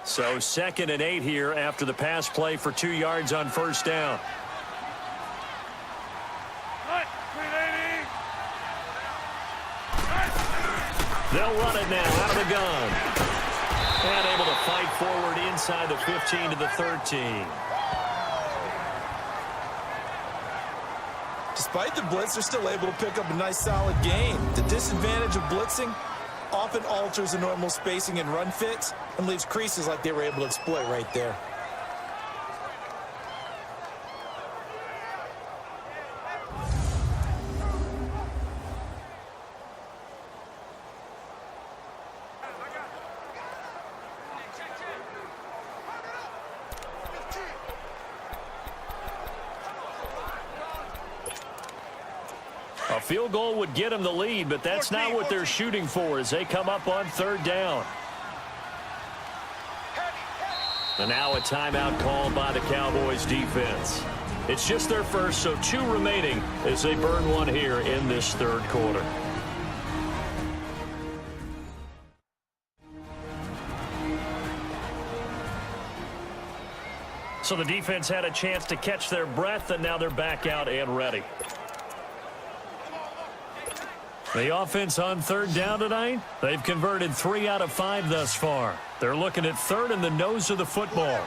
Speaker 2: So 2nd and 8 here after the pass play for 2 yards on 1st down. They'll run it now out of the gun. And able to fight forward inside the 15 to the 13.
Speaker 3: Despite the blitz, they're still able to pick up a nice solid gain. The disadvantage of blitzing often alters the normal spacing and run fits and leaves creases like they were able to exploit right there.
Speaker 2: A field goal would get them the lead, but that's not what they're shooting for as they come up on 3rd down. And now a timeout called by the Cowboys defense. It's just their first, so 2 remaining as they burn one here in this 3rd quarter. So the defense had a chance to catch their breath, and now they're back out and ready. The offense on 3rd down tonight, they've converted 3 out of 5 thus far. They're looking at 3rd in the nose of the football.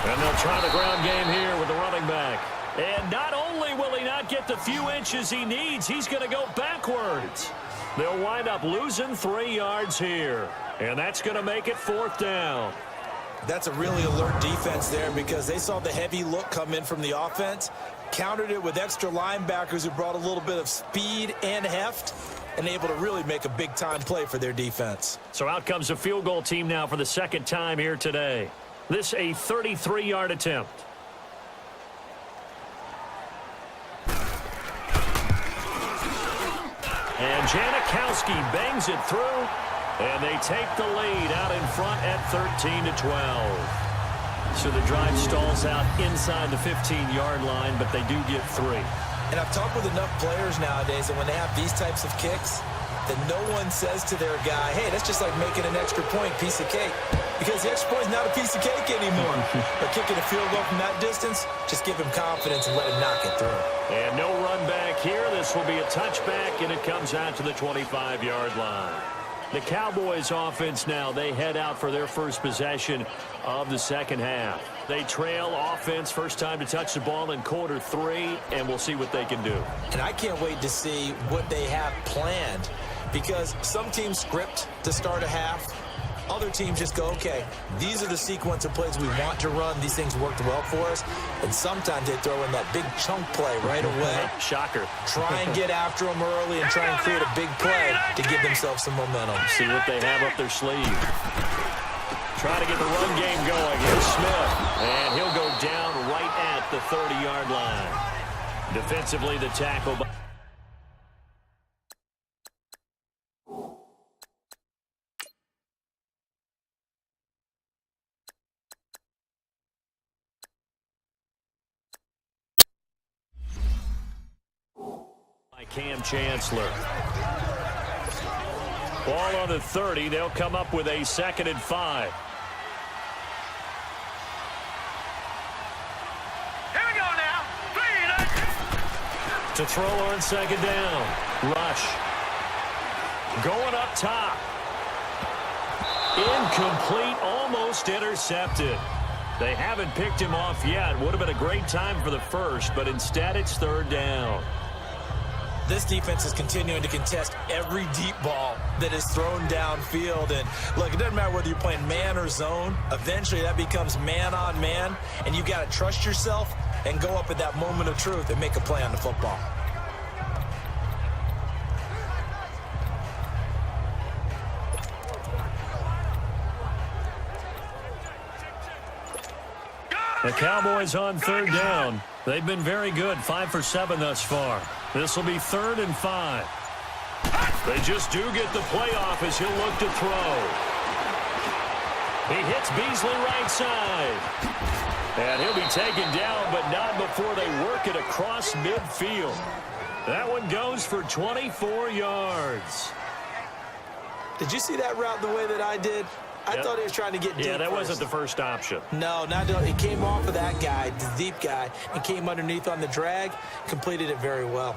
Speaker 2: And they'll try the ground game here with the running back. And not only will he not get the few inches he needs, he's going to go backwards. They'll wind up losing 3 yards here. And that's going to make it 4th down.
Speaker 3: That's a really alert defense there because they saw the heavy look come in from the offense, countered it with extra linebackers who brought a little bit of speed and heft, and able to really make a big-time play for their defense.
Speaker 2: So out comes a field goal team now for the 2nd time here today. This a 33-yard attempt. And Janikowski bangs it through, and they take the lead out in front at 13-12. So the drive stalls out inside the 15-yard line, but they do get 3.
Speaker 3: And I've talked with enough players nowadays that when they have these types of kicks, that no one says to their guy, hey, that's just like making an extra point, piece of cake. Because the extra point is not a piece of cake anymore. But kicking a field goal from that distance, just give him confidence and let him knock it through.
Speaker 2: And no run back here. This will be a touchback, and it comes out to the 25-yard line. The Cowboys offense now, they head out for their first possession of the second half. They trail offense, first time to touch the ball in quarter 3, and we'll see what they can do.
Speaker 3: And I can't wait to see what they have planned, because some teams script to start a half. Other teams just go, okay, these are the sequence of plays we want to run. These things worked well for us. And sometimes they throw in that big chunk play right away.
Speaker 2: Shocker.
Speaker 3: Try and get after them early and try and create a big play to give themselves some momentum.
Speaker 2: See what they have up their sleeve. Trying to get the run game going. Here's Smith. And he'll go down right at the 30-yard line. Defensively, the tackle by Cam Chancellor. Ball on the 30. They'll come up with a 2nd and 5.
Speaker 5: Here we go now. 3.
Speaker 2: To throw on 2nd down. Rush. Going up top. Incomplete. Almost intercepted. They haven't picked him off yet. Would have been a great time for the first, but instead it's 3rd down.
Speaker 3: This defense is continuing to contest every deep ball that is thrown downfield. And look, it doesn't matter whether you're playing man or zone. Eventually that becomes man on man, and you got to trust yourself and go up at that moment of truth and make a play on the football.
Speaker 2: The Cowboys on 3rd down. They've been very good, 5 for 7 thus far. This will be 3rd and 5. They just do get the playoff as he'll look to throw. He hits Beasley right side. And he'll be taken down, but not before they work it across midfield. That one goes for 24 yards.
Speaker 3: Did you see that route the way that I did? I thought he was trying to get deep.
Speaker 2: Yeah, that wasn't the first option.
Speaker 3: No, it came off of that guy, the deep guy, and came underneath on the drag, completed it very well.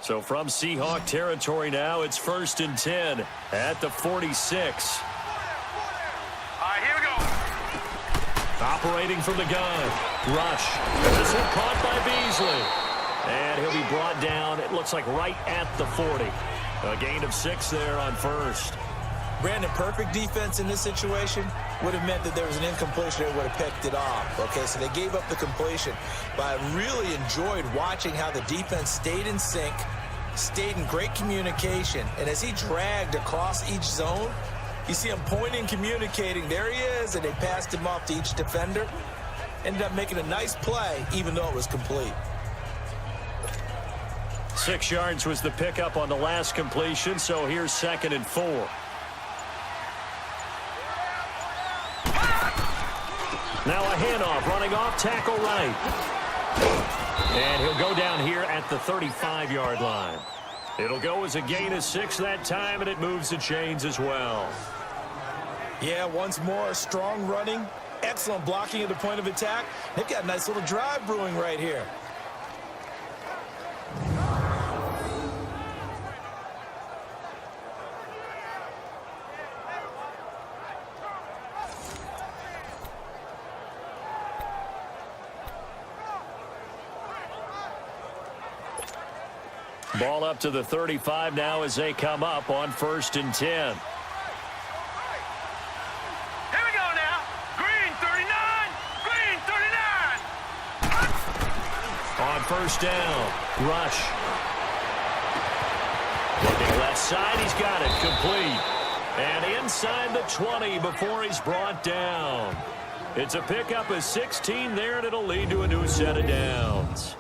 Speaker 2: So from Seahawk territory now, it's 1st and 10 at the 46.
Speaker 5: All right, here we go.
Speaker 2: Operating from the gun. Rush. This one caught by Beasley. And he'll be brought down, it looks like right at the 40. A gain of 6 there on 1st.
Speaker 3: Brandon, perfect defense in this situation would have meant that there was an incompletion. They would have picked it off. Okay, so they gave up the completion. But I really enjoyed watching how the defense stayed in sync, stayed in great communication. And as he dragged across each zone, you see him pointing, communicating. There he is, and they passed him off to each defender. Ended up making a nice play, even though it was complete.
Speaker 2: 6 yards was the pickup on the last completion, so here's 2nd and 4. Now a handoff, running off tackle right. And he'll go down here at the 35-yard line. It'll go as a gain of 6 that time, and it moves the chains as well.
Speaker 3: Yeah, once more, strong running, excellent blocking at the point of attack. They've got a nice little drive brewing right here.
Speaker 2: Ball up to the 35 now as they come up on 1st and 10.
Speaker 5: Here we go now. Green 39. Green 39.
Speaker 2: On 1st down, Rush. Looking left side, he's got it, complete. And inside the 20 before he's brought down. It's a pickup of 16 there, and it'll lead to a new set of downs.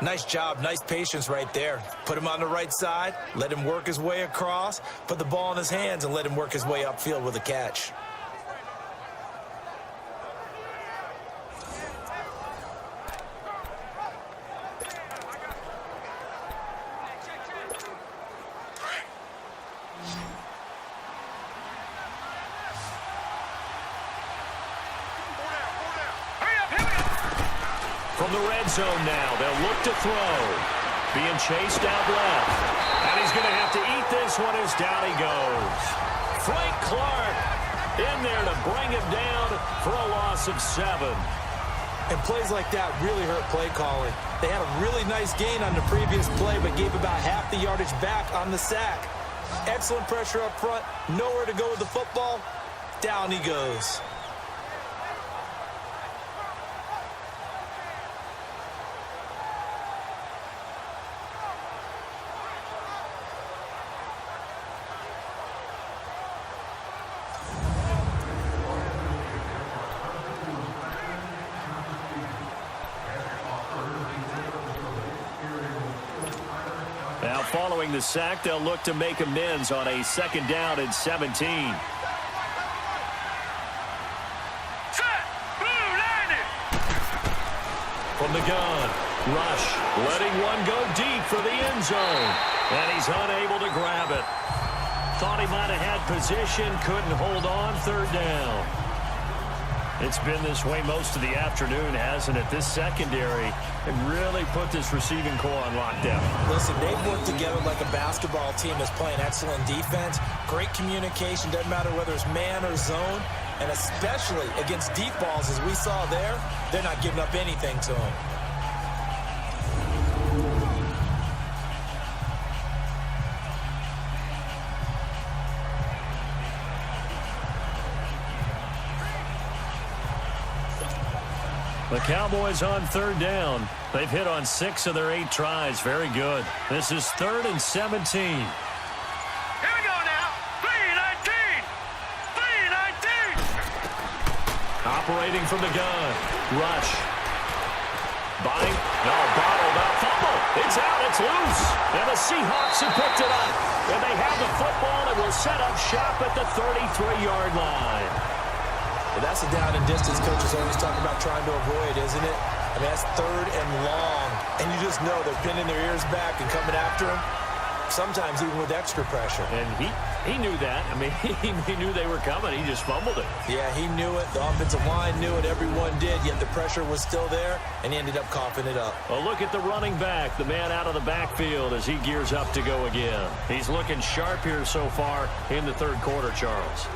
Speaker 3: Nice job, nice patience right there. Put him on the right side, let him work his way across, put the ball in his hands, and let him work his way upfield with a catch.
Speaker 2: From the red zone now, they'll look to throw. Being chased out left. And he's going to have to eat this one as down he goes. Frank Clark in there to bring him down for a loss of 7.
Speaker 3: And plays like that really hurt play calling. They had a really nice gain on the previous play, but gave about half the yardage back on the sack. Excellent pressure up front, nowhere to go with the football. Down he goes.
Speaker 2: Now following the sack, they'll look to make amends on a 2nd down and 17.
Speaker 5: Set. Blue 90.
Speaker 2: From the gun, Rush letting one go deep for the end zone. And he's unable to grab it. Thought he might have had position, couldn't hold on, 3rd down. It's been this way most of the afternoon, hasn't it? This secondary can really put this receiving core on lockdown.
Speaker 3: Listen, they've worked together like a basketball team that's playing excellent defense. Great communication, doesn't matter whether it's man or zone. And especially against deep balls, as we saw there, they're not giving up anything to them.
Speaker 2: The Cowboys on 3rd down. They've hit on 6 of their 8 tries. Very good. This is 3rd and 17.
Speaker 5: Here we go now. 319. 319.
Speaker 2: Operating from the gun. Rush. Bottled up. Fumble. It's out. It's loose. And the Seahawks have picked it up. And they have the football and will set up shop at the 33-yard line.
Speaker 3: Well, that's a down and distance coaches always talk about trying to avoid, isn't it? I mean, that's 3rd and long. And you just know they're pinning their ears back and coming after him, sometimes even with extra pressure.
Speaker 2: And he knew that. I mean, he knew they were coming. He just fumbled it.
Speaker 3: Yeah, he knew it. The offensive line knew it. Everyone did, yet the pressure was still there, and he ended up coughing it up.
Speaker 2: A look at the running back, the man out of the backfield as he gears up to go again. He's looking sharp here so far in the 3rd quarter, Charles.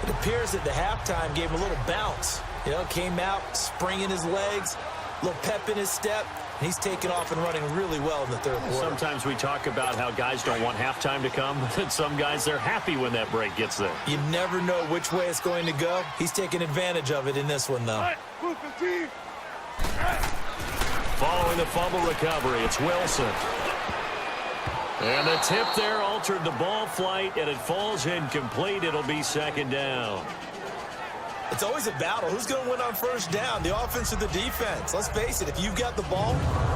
Speaker 3: It appears that the halftime gave him a little bounce. You know, came out, spring in his legs, a little pep in his step, and he's taking off and running really well in the 3rd quarter.
Speaker 2: Sometimes we talk about how guys don't want halftime to come, and some guys, they're happy when that break gets there.
Speaker 3: You never know which way it's going to go. He's taking advantage of it in this one, though.
Speaker 2: Following the fumble recovery, it's Wilson. And the tip there altered the ball flight, and it falls incomplete. It'll be 2nd down.
Speaker 3: It's always a battle. Who's going to win on 1st down, the offense or the defense? Let's face it, if you've got the ball,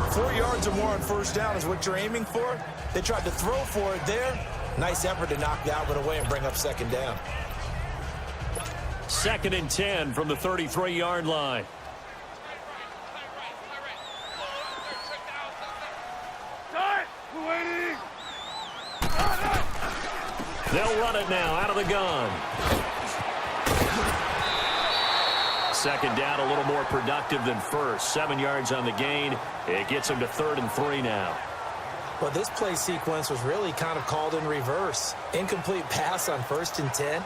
Speaker 3: 4 yards or more on 1st down is what you're aiming for. They tried to throw for it there. Nice effort to knock that one away and bring up 2nd down.
Speaker 2: 2nd and 10 from the 33-yard line. They'll run it now out of the gun. 2nd down, a little more productive than 1st. 7 yards on the gain. It gets them to 3rd and 3 now.
Speaker 3: Well, this play sequence was really kind of called in reverse. Incomplete pass on 1st and 10.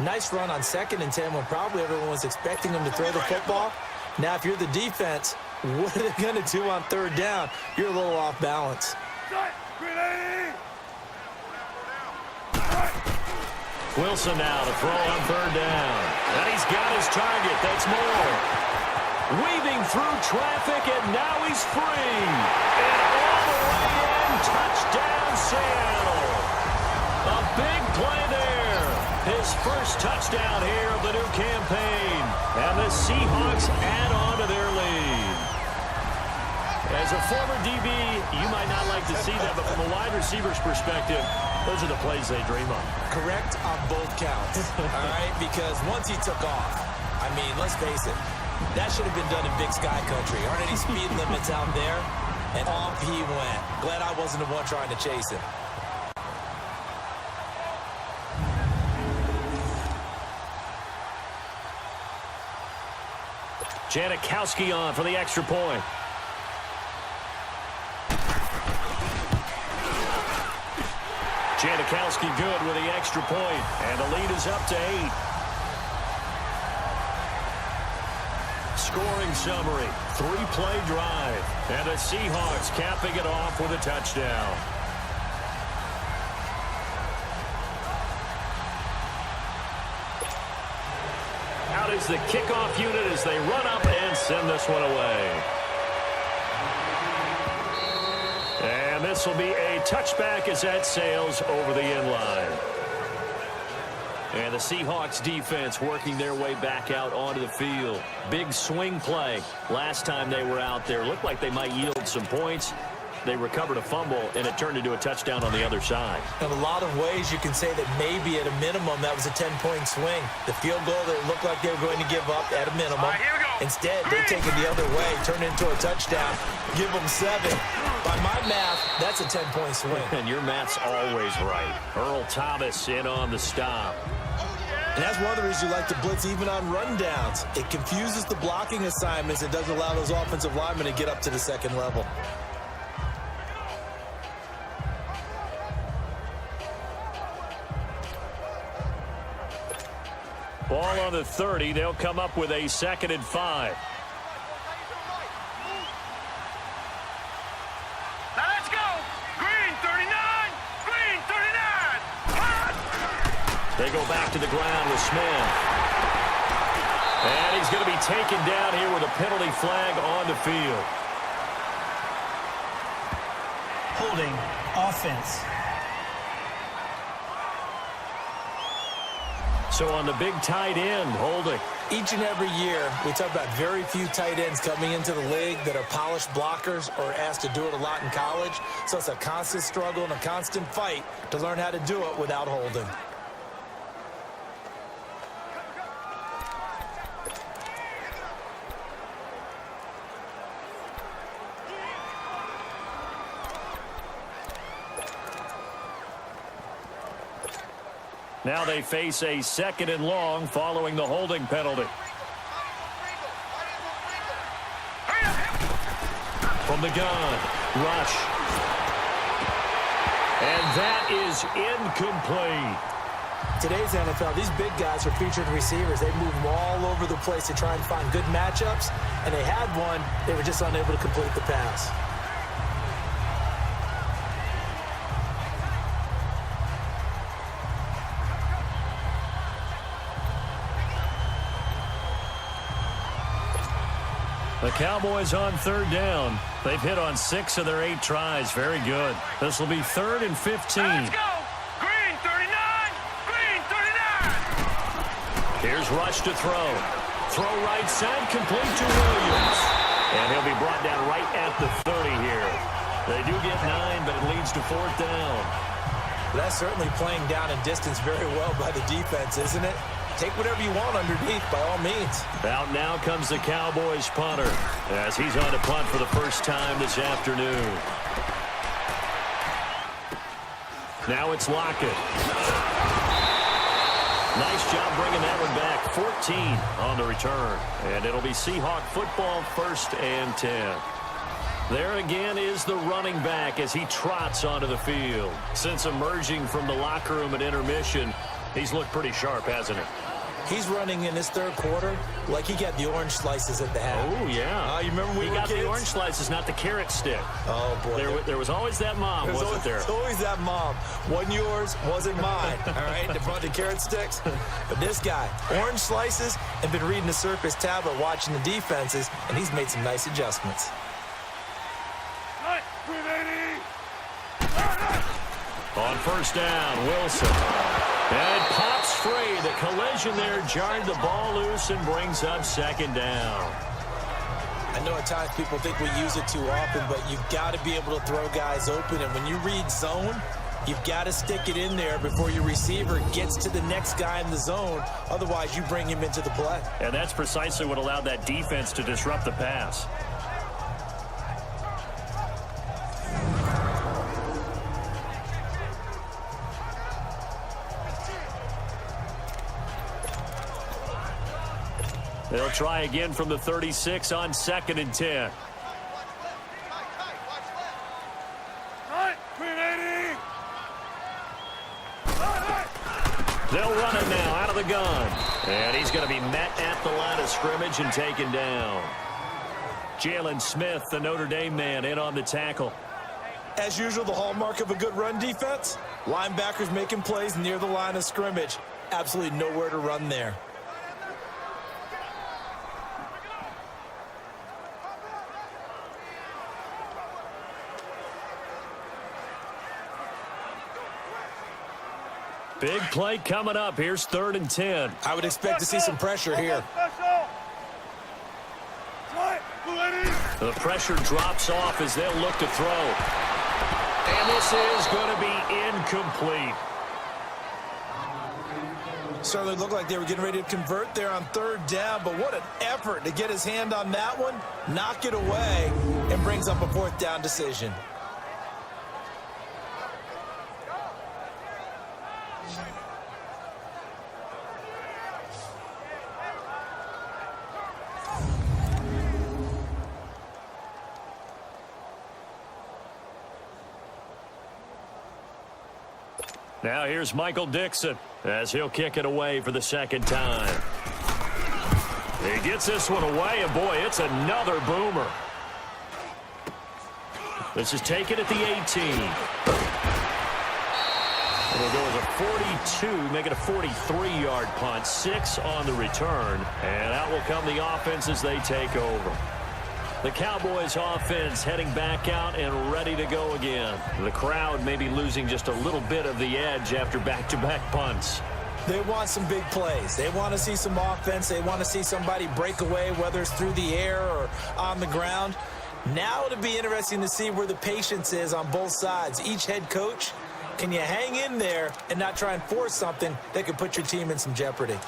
Speaker 3: Nice run on 2nd and 10 when probably everyone was expecting him to throw the football. Now, if you're the defense, what are they going to do on 3rd down? You're a little off balance.
Speaker 2: Wilson now to throw on third down. And he's got his target. That's Moore. Weaving through traffic, and now he's free. And all the way in, touchdown Seattle. A big play there. His first touchdown here of the new campaign. And the Seahawks add on to their lead. As a former DB, you might not like to see that, but from a wide receiver's perspective, those are the plays they dream of.
Speaker 3: Correct on both counts, all right? Because once he took off, I mean, let's face it, that should have been done in Big Sky Country. Aren't any speed limits out there? And off he went. Glad I wasn't the one trying to chase him.
Speaker 2: Janikowski on for the extra point. Janikowski good with the extra point, and the lead is up to 8. Scoring summary, 3-play drive, and the Seahawks capping it off with a touchdown. Out is the kickoff unit as they run up and send this one away. And this will be a touchback as that sails over the end line. And the Seahawks defense working their way back out onto the field. Big swing play. Last time they were out there, looked like they might yield some points. They recovered a fumble, and it turned into a touchdown on the other side.
Speaker 3: In a lot of ways, you can say that maybe at a minimum that was a 10-point swing. The field goal that looked like they were going to give up at a minimum.
Speaker 5: All right, here we go.
Speaker 3: Instead, they take it the other way, turn it into a touchdown, give them 7. By my math, that's a 10-point swing.
Speaker 2: And your math's always right. Earl Thomas in on the stop.
Speaker 3: And that's one of the reasons you like to blitz even on rundowns. It confuses the blocking assignments. It doesn't allow those offensive linemen to get up to the second level.
Speaker 2: Ball on the 30. They'll come up with a 2nd and 5.
Speaker 5: Now let's go. Green 39. Green 39. Hot.
Speaker 2: They go back to the ground with Smith. And he's going to be taken down here with a penalty flag on the field.
Speaker 4: Holding offense.
Speaker 2: So on the big tight end, holding.
Speaker 3: Each and every year, we talk about very few tight ends coming into the league that are polished blockers or asked to do it a lot in college. So it's a constant struggle and a constant fight to learn how to do it without holding.
Speaker 2: Now they face a 2nd and long following the holding penalty. From the gun, rush. And that is incomplete.
Speaker 3: Today's NFL, these big guys are featured receivers. They move them all over the place to try and find good matchups. And they had one. They were just unable to complete the pass.
Speaker 2: The Cowboys on 3rd down. They've hit on 6 of their 8 tries. Very good. This will be 3rd and 15.
Speaker 5: Now let's go. Green 39. Green 39.
Speaker 2: Here's Rush to throw. Throw right side, complete to Williams. And he'll be brought down right at the 30 here. They do get 9, but it leads to 4th down.
Speaker 3: That's certainly playing down and distance very well by the defense, isn't it? Take whatever you want underneath, by all means.
Speaker 2: Out now comes the Cowboys punter as he's on to punt for the first time this afternoon. Now it's Lockett. Nice job bringing that one back. 14 on the return. And it'll be Seahawk football, 1st and 10. There again is the running back as he trots onto the field. Since emerging from the locker room at intermission, he's looked pretty sharp, hasn't he?
Speaker 3: He's running in this third quarter like he got the orange slices at the half.
Speaker 2: Oh, yeah.
Speaker 3: You remember when
Speaker 2: he
Speaker 3: we were
Speaker 2: got
Speaker 3: kids?
Speaker 2: the orange slices, not the carrot stick.
Speaker 3: Oh, boy.
Speaker 2: There was always that mom, wasn't there?
Speaker 3: There's always that mom. Wasn't yours, wasn't mine. All right, they brought the carrot sticks. But this guy, orange slices, and been reading the Surface tablet, watching the defenses, and he's made some nice adjustments.
Speaker 2: On first down, Wilson. And it pops free. The collision there jarred the ball loose and brings up second down.
Speaker 3: I know at times people think we use it too often, but you've got to be able to throw guys open. And when you read zone, you've got to stick it in there before your receiver gets to the next guy in the zone. Otherwise, you bring him into the play.
Speaker 2: And that's precisely what allowed that defense to disrupt the pass. They'll try again from the 36 on 2nd and 10. They'll run it now out of the gun. And he's going to be met at the line of scrimmage and taken down. Jalen Smith, the Notre Dame man, in on the tackle.
Speaker 3: As usual, the hallmark of a good run defense, linebackers making plays near the line of scrimmage. Absolutely nowhere to run there.
Speaker 2: Big play coming up. Here's 3rd and 10.
Speaker 3: I would expect to see some pressure here.
Speaker 2: The pressure drops off as they'll look to throw. And this is going to be incomplete.
Speaker 3: Certainly looked like they were getting ready to convert there on 3rd down, but what an effort to get his hand on that one, knock it away, and brings up a 4th down decision.
Speaker 2: Now here's Michael Dixon as he'll kick it away for the 2nd time. He gets this one away, and boy, it's another boomer. This is taken at the 18. It'll go as a 42, make it a 43-yard punt, 6 on the return, and out will come the offense as they take over. The Cowboys offense heading back out and ready to go again. The crowd may be losing just a little bit of the edge after back-to-back punts.
Speaker 3: They want some big plays. They want to see some offense. They want to see somebody break away, whether it's through the air or on the ground. Now it'll be interesting to see where the patience is on both sides. Each head coach, can you hang in there and not try and force something that could put your team in some jeopardy?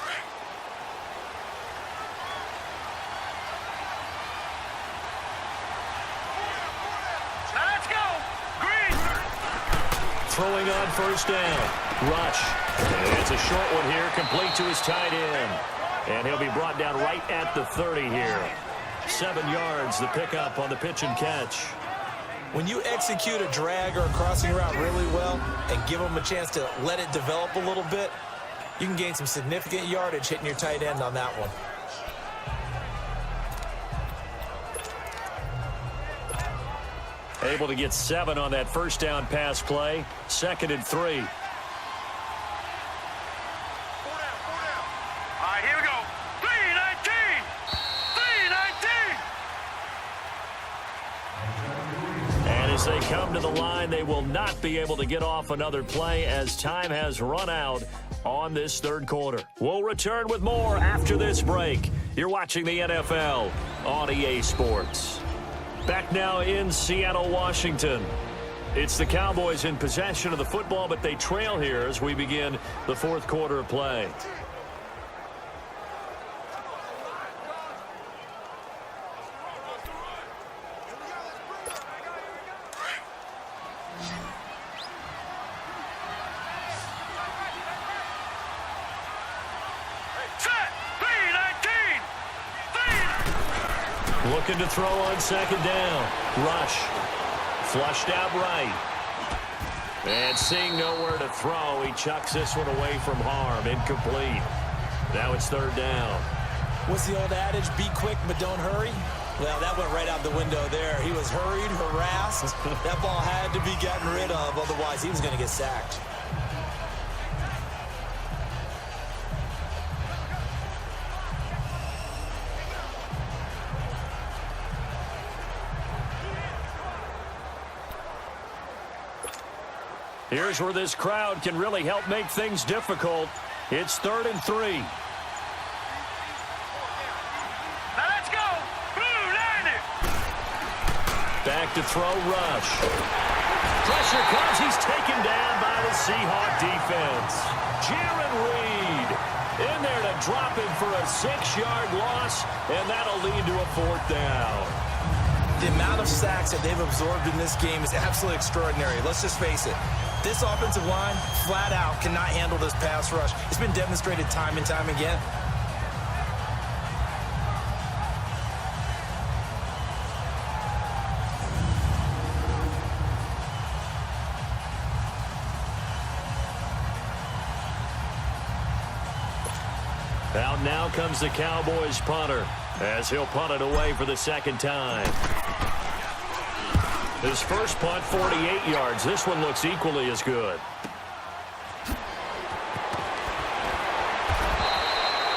Speaker 2: Throwing on first down. Rush. And it's a short one here, complete to his tight end. And he'll be brought down right at the 30 here. 7 yards, the pickup on the pitch and catch.
Speaker 3: When you execute a drag or a crossing route really well and give them a chance to let it develop a little bit, you can gain some significant yardage hitting your tight end on that one.
Speaker 2: Able to get 7 on that first down pass play. 2nd and 3.
Speaker 5: All right, here we go. 3-19. 3-19.
Speaker 2: And as they come to the line, they will not be able to get off another play as time has run out on this 3rd quarter. We'll return with more after this break. You're watching the NFL on EA Sports. Back now in Seattle, Washington. It's the Cowboys in possession of the football, but they trail here as we begin the 4th quarter of play. Looking to throw on 2nd down. Rush. Flushed out right. And seeing nowhere to throw, he chucks this one away from harm. Incomplete. Now it's third down.
Speaker 3: What's the old adage? Be quick, but don't hurry. Well, that went right out the window there. He was hurried, harassed. That ball had to be gotten rid of, otherwise he was going to get sacked.
Speaker 2: Here's where this crowd can really help make things difficult. It's 3rd and 3.
Speaker 5: Now let's go. Blue, line it.
Speaker 2: Back to throw, Rush. Pressure comes. He's taken down by the Seahawk defense. Jaron Reed in there to drop him for a 6-yard loss, and that'll lead to a 4th down.
Speaker 3: The amount of sacks that they've absorbed in this game is absolutely extraordinary. Let's just face it. This offensive line, flat out, cannot handle this pass rush. It's been demonstrated time and time again.
Speaker 2: Out now comes the Cowboys punter as he'll punt it away for the 2nd time. His first punt, 48 yards. This one looks equally as good.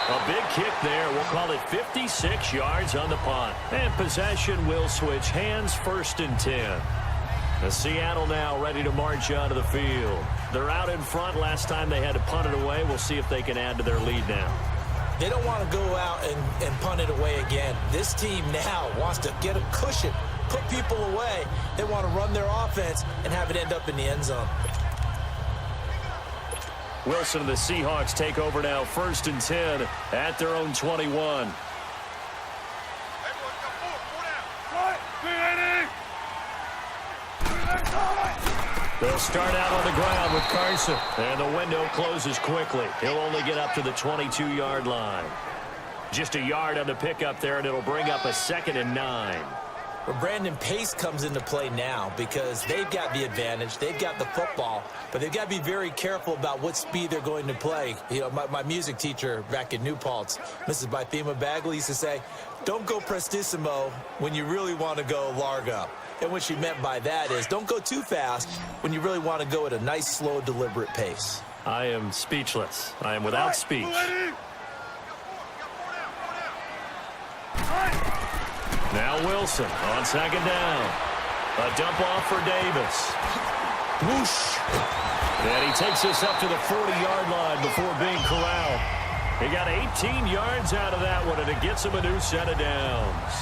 Speaker 2: A big kick there. We'll call it 56 yards on the punt. And possession will switch hands, 1st and 10. The Seattle now ready to march onto the field. They're out in front. Last time they had to punt it away. We'll see if they can add to their lead now.
Speaker 3: They don't want to go out and punt it away again. This team now wants to get a cushion, put people away. They want to run their offense and have it end up in the end zone.
Speaker 2: Wilson and the Seahawks take over now, 1st and 10 at their own 21. They'll start out on the ground with Carson. And the window closes quickly. He'll only get up to the 22-yard line. Just a yard on the pickup there, and it'll bring up a 2nd and 9.
Speaker 3: Well, Brandon, pace comes into play now because they've got the advantage. They've got the football, but they've got to be very careful about what speed they're going to play. You know, my music teacher back in New Paltz, Mrs. Bythema Bagley, used to say, don't go prestissimo when you really want to go largo. And what she meant by that is don't go too fast when you really want to go at a nice, slow, deliberate pace.
Speaker 2: I am speechless. I am without speech. Now Wilson on 2nd down. A dump off for Davis. Whoosh. And he takes us up to the 40-yard line before being corralled. He got 18 yards out of that one, and it gets him a new set of downs.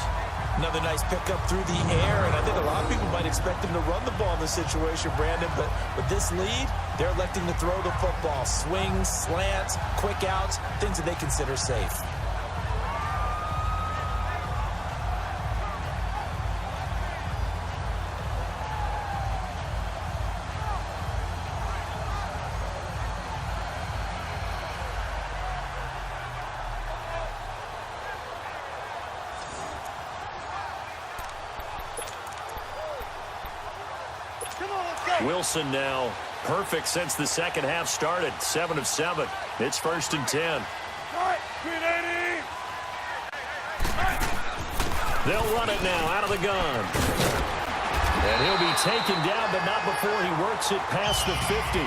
Speaker 3: Another nice pickup through the air, and I think a lot of people might expect him to run the ball in this situation, Brandon, but with this lead, they're electing to throw the football. Swings, slants, quick outs, things that they consider safe.
Speaker 2: Wilson now perfect since the 2nd half started. 7 of 7. It's 1st and 10. They'll run it now out of the gun. And he'll be taken down, but not before he works it past the 50.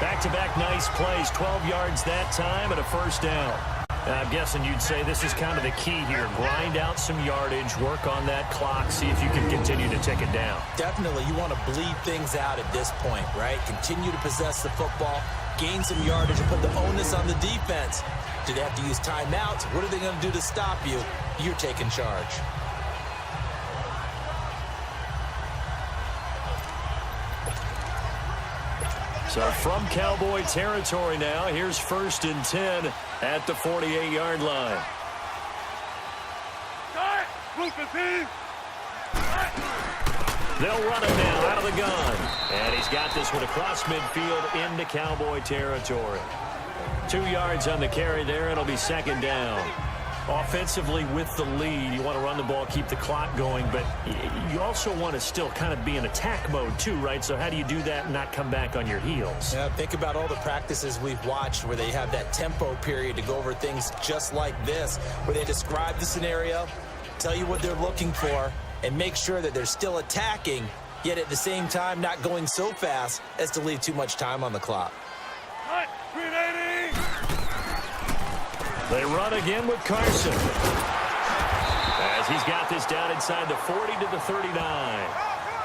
Speaker 2: Back-to-back nice plays. 12 yards that time and a 1st down. I'm guessing you'd say this is kind of the key here. Grind out some yardage, work on that clock, see if you can continue to tick it down.
Speaker 3: Definitely, you want to bleed things out at this point, right? Continue to possess the football, gain some yardage, and put the onus on the defense. Do they have to use timeouts? What are they going to do to stop you? You're taking charge.
Speaker 2: So from Cowboy territory now, here's 1st and 10 at the 48-yard line. They'll run it now out of the gun. And he's got this one across midfield into Cowboy territory. 2 yards on the carry there. It'll be 2nd down. Offensively with the lead, you want to run the ball, keep the clock going, but you also want to still kind of be in attack mode too, right? So how do you do that and not come back on your heels?
Speaker 3: Yeah, think about all the practices we've watched where they have that tempo period to go over things just like this, where they describe the scenario, tell you what they're looking for, and make sure that they're still attacking, yet at the same time not going so fast as to leave too much time on the clock.
Speaker 2: They run again with Carson. As he's got this down inside the 40 to the 39.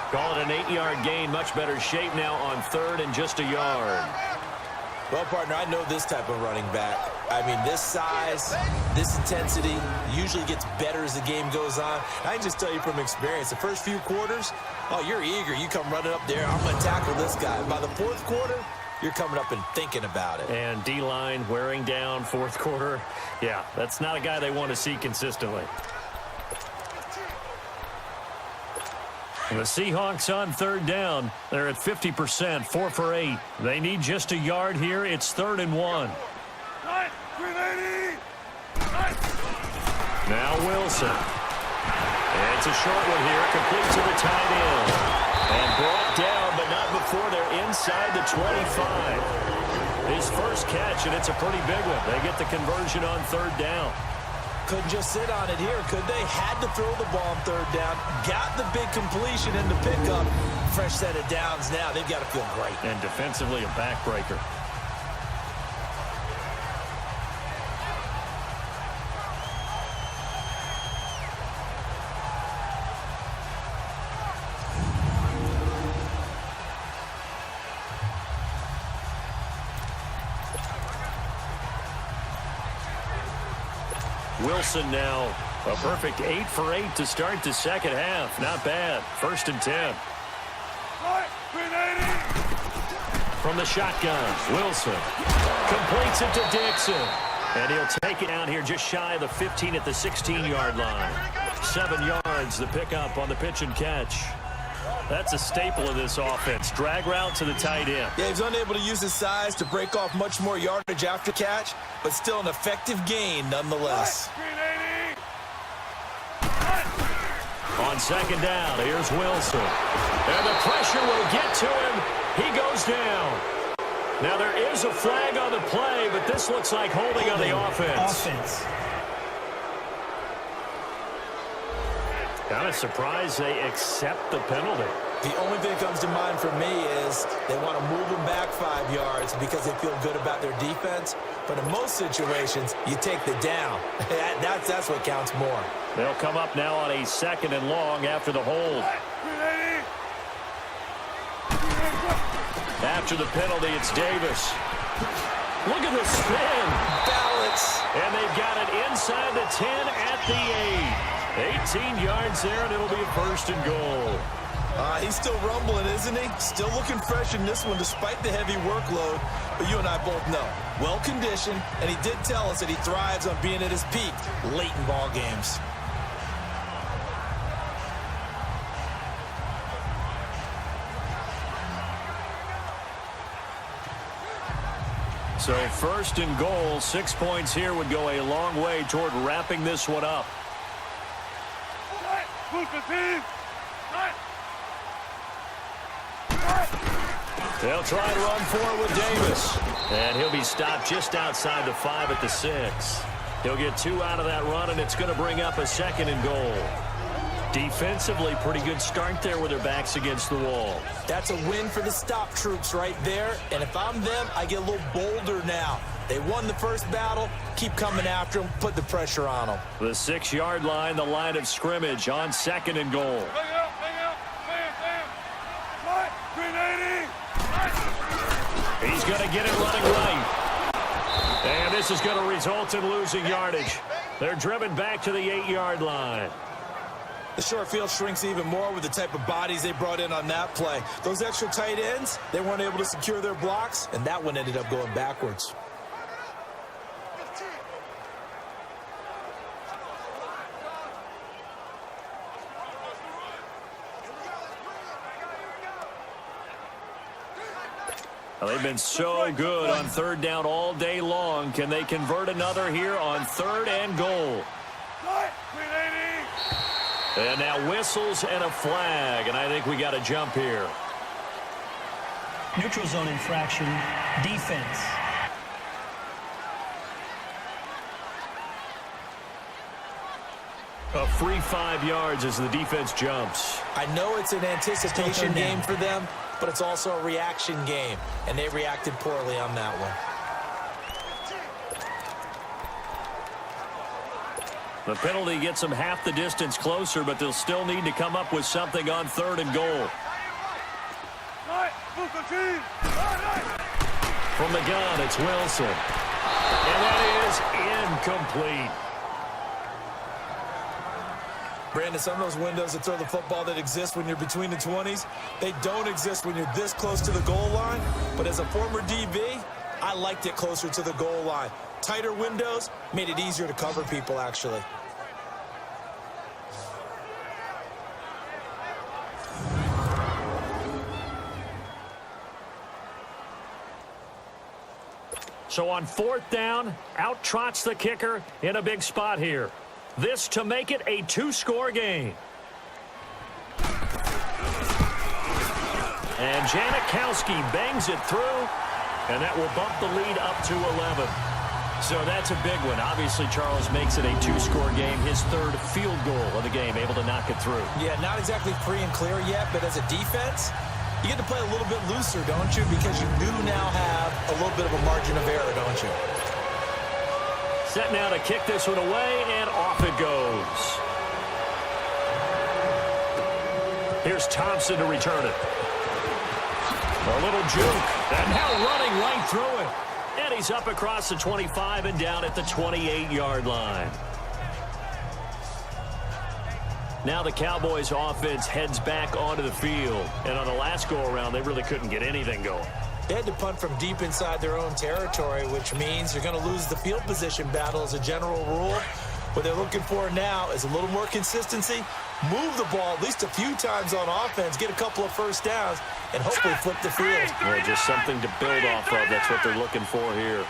Speaker 2: Call it an 8-yard gain. Much better shape now on third and just a yard.
Speaker 3: Well, partner, I know this type of running back. I mean, this size, this intensity usually gets better as the game goes on. I can just tell you from experience, the first few quarters, oh, you're eager. You come running up there, I'm going to tackle this guy. By the fourth quarter, you're coming up and thinking about it.
Speaker 2: And D-line wearing down fourth quarter. Yeah, that's not a guy they want to see consistently. The Seahawks on third down. They're at 50%, 4 for 8. They need just a yard here. It's 3rd and 1. Now Wilson. It's a short one here, complete to the tight end. And brought down, but not before they're inside the 25. His first catch, and it's a pretty big one. They get the conversion on third down.
Speaker 3: Couldn't just sit on it here, could they? Had to throw the ball on third down. Got the big completion in the pickup. Fresh set of downs now. They've got to feel great.
Speaker 2: And defensively, a backbreaker. Wilson now a perfect 8 for 8 to start the second half. Not bad. 1st and 10. From the shotgun, Wilson completes it to Dixon. And he'll take it down here just shy of the 15 at the 16-yard line. 7 yards, the pickup on the pitch and catch. That's a staple of this offense. Drag route to the tight end.
Speaker 3: Yeah, he's unable to use his size to break off much more yardage after catch, but still an effective gain nonetheless.
Speaker 2: On second down, here's Wilson. And the pressure will get to him. He goes down. Now there is a flag on the play, but this looks like holding on the offense. Kind of surprised they accept the penalty.
Speaker 3: The only thing that comes to mind for me is they want to move them back 5 yards because they feel good about their defense. But in most situations, you take the down. That's what counts more.
Speaker 2: They'll come up now on a 2nd and long after the hold. After the penalty, it's Davis. Look at the spin.
Speaker 3: Balance.
Speaker 2: And they've got it inside the 10 at the 8. 18 yards there, and it'll be a 1st and goal.
Speaker 3: He's still rumbling, isn't he? Still looking fresh in this one despite the heavy workload. But you and I both know, well-conditioned, and he did tell us that he thrives on being at his peak late in ball games.
Speaker 2: So 1st and goal, 6 points here would go a long way toward wrapping this one up. They'll try to run forward with Davis. And he'll be stopped just outside the 5 at the 6. He'll get 2 out of that run, and it's going to bring up a 2nd and goal. Defensively, pretty good start there with their backs against the wall.
Speaker 3: That's a win for the stop troops right there. And if I'm them, I get a little bolder now. They won the first battle. Keep coming after them. Put the pressure on them.
Speaker 2: The 6-yard line, the line of scrimmage on 2nd and goal. He's going to get it running right. And this is going to result in losing yardage. They're driven back to the 8-yard line.
Speaker 3: The short field shrinks even more with the type of bodies they brought in on that play. Those extra tight ends, they weren't able to secure their blocks, and that one ended up going backwards.
Speaker 2: Well, they've been so good on third down all day long. Can they convert another here on 3rd and goal? And now whistles and a flag, and I think we got a jump here.
Speaker 4: Neutral zone infraction, defense.
Speaker 2: A free 5 yards as the defense jumps.
Speaker 3: I know it's an anticipation game for them, but it's also a reaction game, and they reacted poorly on that one.
Speaker 2: The penalty gets them half the distance closer, but they'll still need to come up with something on 3rd and goal. From the gun, it's Wilson. And that is incomplete.
Speaker 3: Brandon, some of those windows that throw the football that exist when you're between the 20s, they don't exist when you're this close to the goal line. But as a former DB, I liked it closer to the goal line. Tighter windows made it easier to cover people, actually.
Speaker 2: So on 4th down, out trots the kicker in a big spot here. This to make it a 2-score game. And Janikowski bangs it through, and that will bump the lead up to 11. So that's a big one. Obviously, Charles makes it a 2-score game. His 3rd field goal of the game, able to knock it through.
Speaker 3: Yeah, not exactly free and clear yet, but as a defense, you get to play a little bit looser, don't you? Because you do now have a little bit of a margin of error, don't you?
Speaker 2: Set now to kick this one away, and off it goes. Here's Thompson to return it. A little juke, and now running right through it. And he's up across the 25 and down at the 28-yard line. Now the Cowboys offense heads back onto the field. And on the last go-around, they really couldn't get anything going.
Speaker 3: They had to punt from deep inside their own territory, which means you're going to lose the field position battle as a general rule. What they're looking for now is a little more consistency, move the ball at least a few times on offense, get a couple of first downs, and hopefully flip the field.
Speaker 2: Well, just something to build off of. That's what they're looking for here.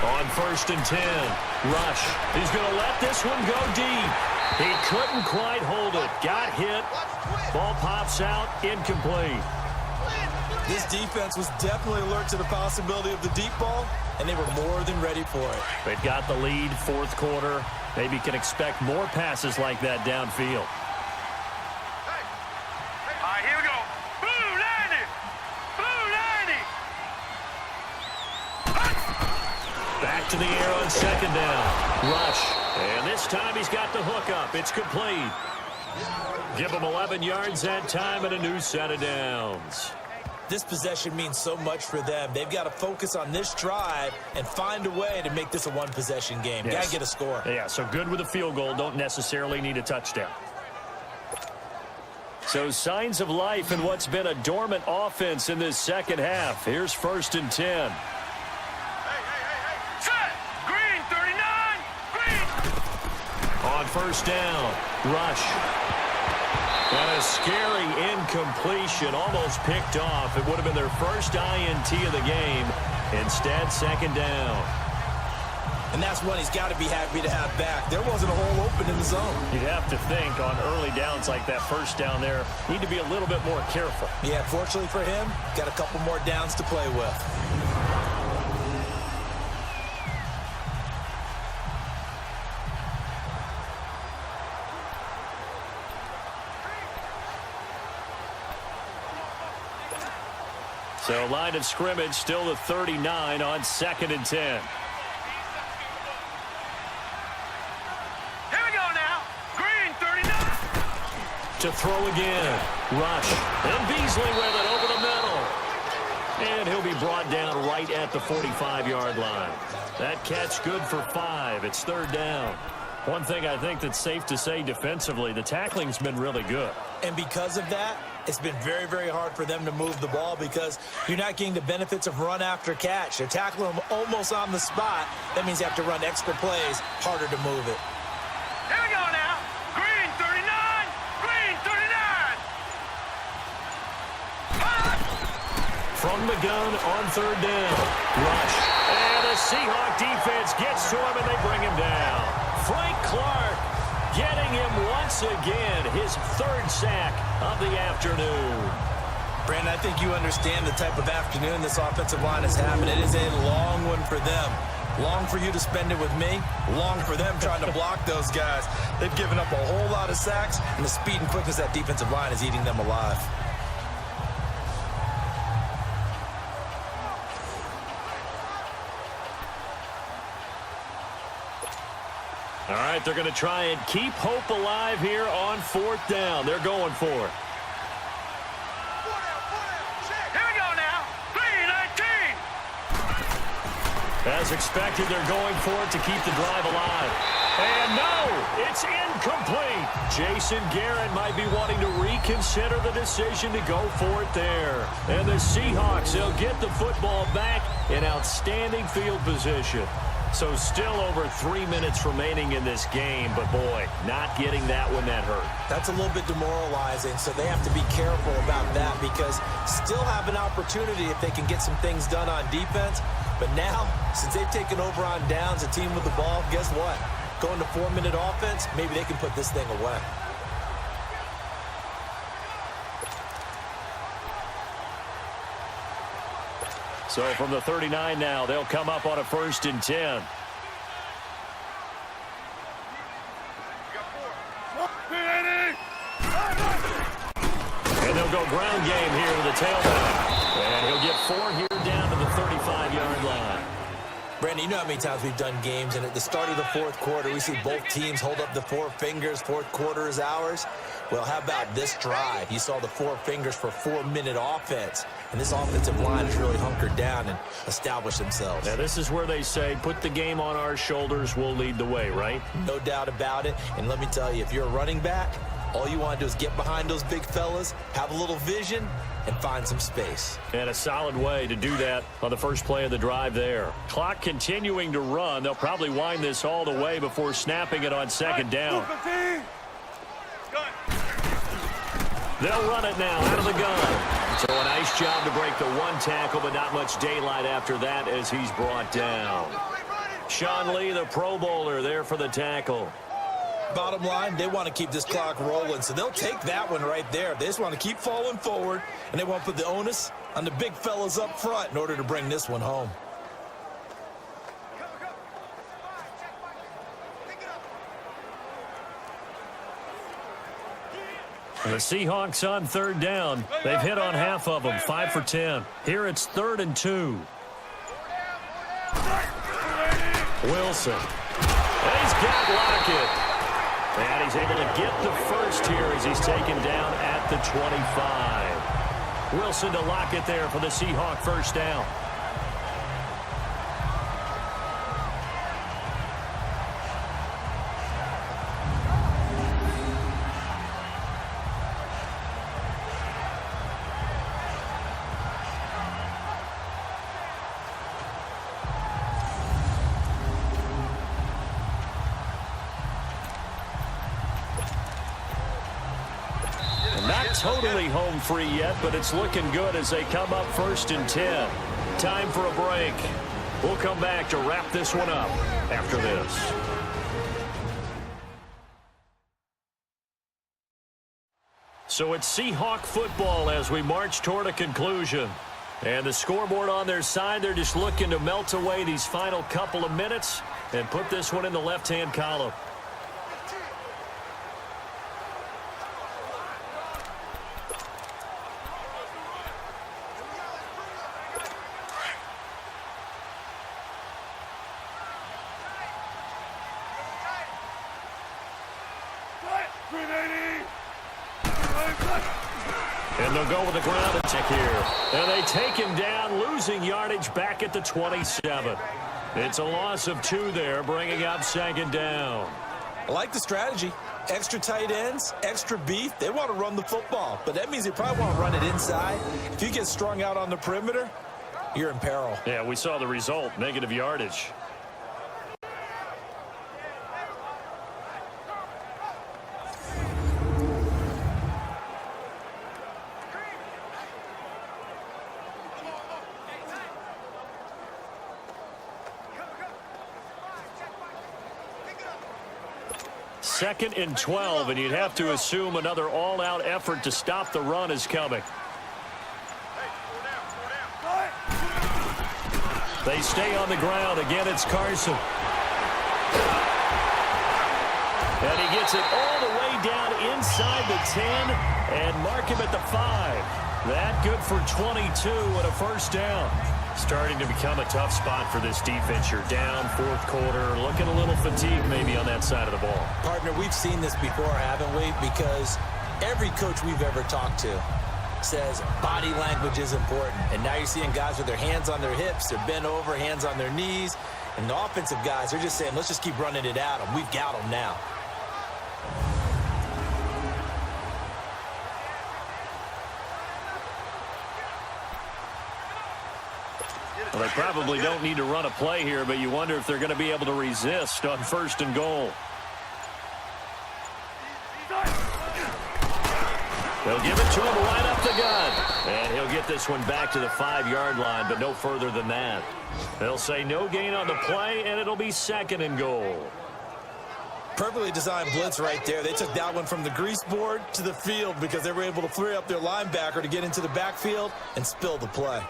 Speaker 2: On 1st and 10, Rush. He's going to let this one go deep. He couldn't quite hold it. Got hit. Ball pops out. Incomplete.
Speaker 3: This defense was definitely alert to the possibility of the deep ball, and they were more than ready for it.
Speaker 2: They've got the lead, 4th quarter. Maybe can expect more passes like that downfield.
Speaker 5: All right, here we go. Blue 90. Blue 90.
Speaker 2: Back to the air on 2nd down. Rush. And this time he's got the hook up. It's complete. Give him 11 yards that time and a new set of downs.
Speaker 3: This possession means so much for them. They've got to focus on this drive and find a way to make this a one-possession game.
Speaker 2: Yes.
Speaker 3: Got to get a score.
Speaker 2: Yeah, so good with a field goal. Don't necessarily need a touchdown. So signs of life in what's been a dormant offense in this second half. Here's 1st and 10.
Speaker 5: Set. Green 39. Green.
Speaker 2: On 1st down, Rush. And a scary incompletion, almost picked off. It would have been their first INT of the game. Instead, 2nd down.
Speaker 3: And that's one he's got to be happy to have back. There wasn't a hole open in the zone.
Speaker 2: You'd have to think on early downs like that 1st down there, need to be a little bit more careful.
Speaker 3: Yeah, fortunately for him, got a couple more downs to play with.
Speaker 2: So line of scrimmage still the 39 on 2nd and 10.
Speaker 5: Here we go now. Green 39.
Speaker 2: To throw again. Rush. And Beasley with it over the middle. And he'll be brought down right at the 45-yard line. That catch good for 5. It's 3rd down. One thing I think that's safe to say defensively, the tackling's been really good.
Speaker 3: And because of that, it's been very, very hard for them to move the ball because you're not getting the benefits of run after catch. They're tackling them almost on the spot. That means you have to run extra plays, harder to move it.
Speaker 5: Here we go now. Green 39. Green 39.
Speaker 2: From the gun on third down. Rush. And the Seahawk defense gets to him, and they bring him down. Frank Clark getting him once again, his third sack of the afternoon.
Speaker 3: Brandon, I think you understand the type of afternoon this offensive line is having. It is a long one for them. Long for you to spend it with me. Long for them trying to block those guys. They've given up a whole lot of sacks, and the speed and quickness of that defensive line is eating them alive.
Speaker 2: All right, they're going to try and keep hope alive here on fourth down. They're going for it.
Speaker 5: Here we go now. 3-19.
Speaker 2: As expected, they're going for it to keep the drive alive. And no, it's incomplete. Jason Garrett might be wanting to reconsider the decision to go for it there. And the Seahawks, they'll get the football back in outstanding field position. So still over 3 minutes remaining in this game, but boy, not getting that one that hurt.
Speaker 3: That's a little bit demoralizing, so they have to be careful about that because still have an opportunity if they can get some things done on defense. But now, since they've taken over on downs, a team with the ball, guess what? Going to 4-minute offense, maybe they can put this thing away.
Speaker 2: So from the 39 now, they'll come up on a 1st and 10. And they'll go ground game here to the tailback. And he'll get 4 here down to the 35-yard line.
Speaker 3: Brandon, you know how many times we've done games, and at the start of the fourth quarter, we see both teams hold up the 4 fingers, fourth quarter is ours. Well, how about this drive? You saw the 4 fingers for 4-minute offense, and this offensive line has really hunkered down and established themselves.
Speaker 2: Now, this is where they say, put the game on our shoulders, we'll lead the way, right?
Speaker 3: No doubt about it, and let me tell you, if you're a running back, all you want to do is get behind those big fellas, have a little vision, and find some space.
Speaker 2: And a solid way to do that on the first play of the drive there. Clock continuing to run. They'll probably wind this all the way before snapping it on second down. They'll run it now out of the gun. So a nice job to break the 1 tackle, but not much daylight after that as he's brought down. Sean Lee, the Pro Bowler, there for the tackle.
Speaker 3: Bottom line, they want to keep this clock rolling, so they'll take that one right there. They just want to keep falling forward, and they want to put the onus on the big fellas up front in order to bring this one home.
Speaker 2: And the Seahawks on third down. They've hit on half of them, 5 for 10. Here it's 3rd and 2. Wilson. He's got Lockett. And he's able to get the first here as he's taken down at the 25. Wilson to Lockett there for the Seahawk first down. Totally home free yet, but it's looking good as they come up 1st and 10. Time for a break. We'll come back to wrap this one up after this. So it's Seahawk football as we march toward a conclusion. And the scoreboard on their side, they're just looking to melt away these final couple of minutes and put this one in the left-hand column. And they'll go with the ground attack here. And they take him down, losing yardage back at the 27. It's a loss of 2 there, bringing up 2nd down.
Speaker 3: I like the strategy. Extra tight ends, extra beef. They want to run the football, but that means they probably want to run it inside. If you get strung out on the perimeter, you're in peril.
Speaker 2: Yeah, we saw the result, negative yardage. 2nd and 12, and you'd have to assume another all-out effort to stop the run is coming. They stay on the ground. Again, it's Carson. And he gets it all the way down inside the 10 and mark him at the 5. That good for 22 and a first down. Starting to become a tough spot for this defense. You're down 4th quarter, looking a little fatigued maybe on that side of the ball.
Speaker 3: Partner, we've seen this before, haven't we? Because every coach we've ever talked to says body language is important. And now you're seeing guys with their hands on their hips, they're bent over, hands on their knees. And the offensive guys are just saying, let's just keep running it at them. We've got them now.
Speaker 2: Well, they probably don't need to run a play here, but you wonder if they're going to be able to resist on 1st and goal. They'll give it to him right up the gut. And he'll get this one back to the 5-yard line, but no further than that. They'll say no gain on the play, and it'll be 2nd and goal.
Speaker 3: Perfectly designed blitz right there. They took that one from the grease board to the field because they were able to free up their linebacker to get into the backfield and spill the play.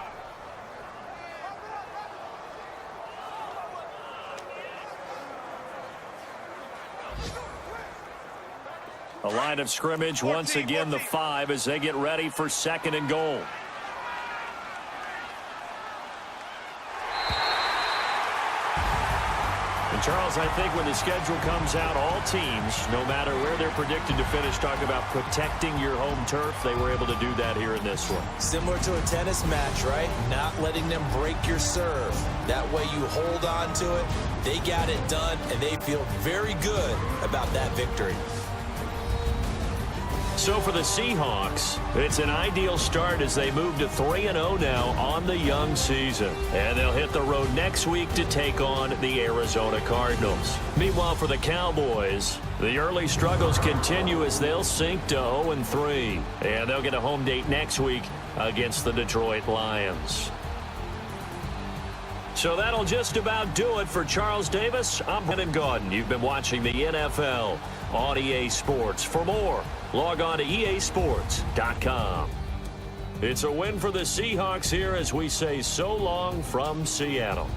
Speaker 2: A line of scrimmage once again, the 5 as they get ready for 2nd and goal. And Charles, I think when the schedule comes out, all teams, no matter where they're predicted to finish, talk about protecting your home turf. They were able to do that here in this one.
Speaker 3: Similar to a tennis match, right? Not letting them break your serve. That way you hold on to it. They got it done, and they feel very good about that victory.
Speaker 2: So for the Seahawks, it's an ideal start as they move to 3-0 now on the young season. And they'll hit the road next week to take on the Arizona Cardinals. Meanwhile, for the Cowboys, the early struggles continue as they'll sink to 0-3. And they'll get a home date next week against the Detroit Lions. So that'll just about do it for Charles Davis. I'm Brennan Gaudin. You've been watching the NFL on EA Sports. For more, log on to easports.com. It's a win for the Seahawks here as we say so long from Seattle.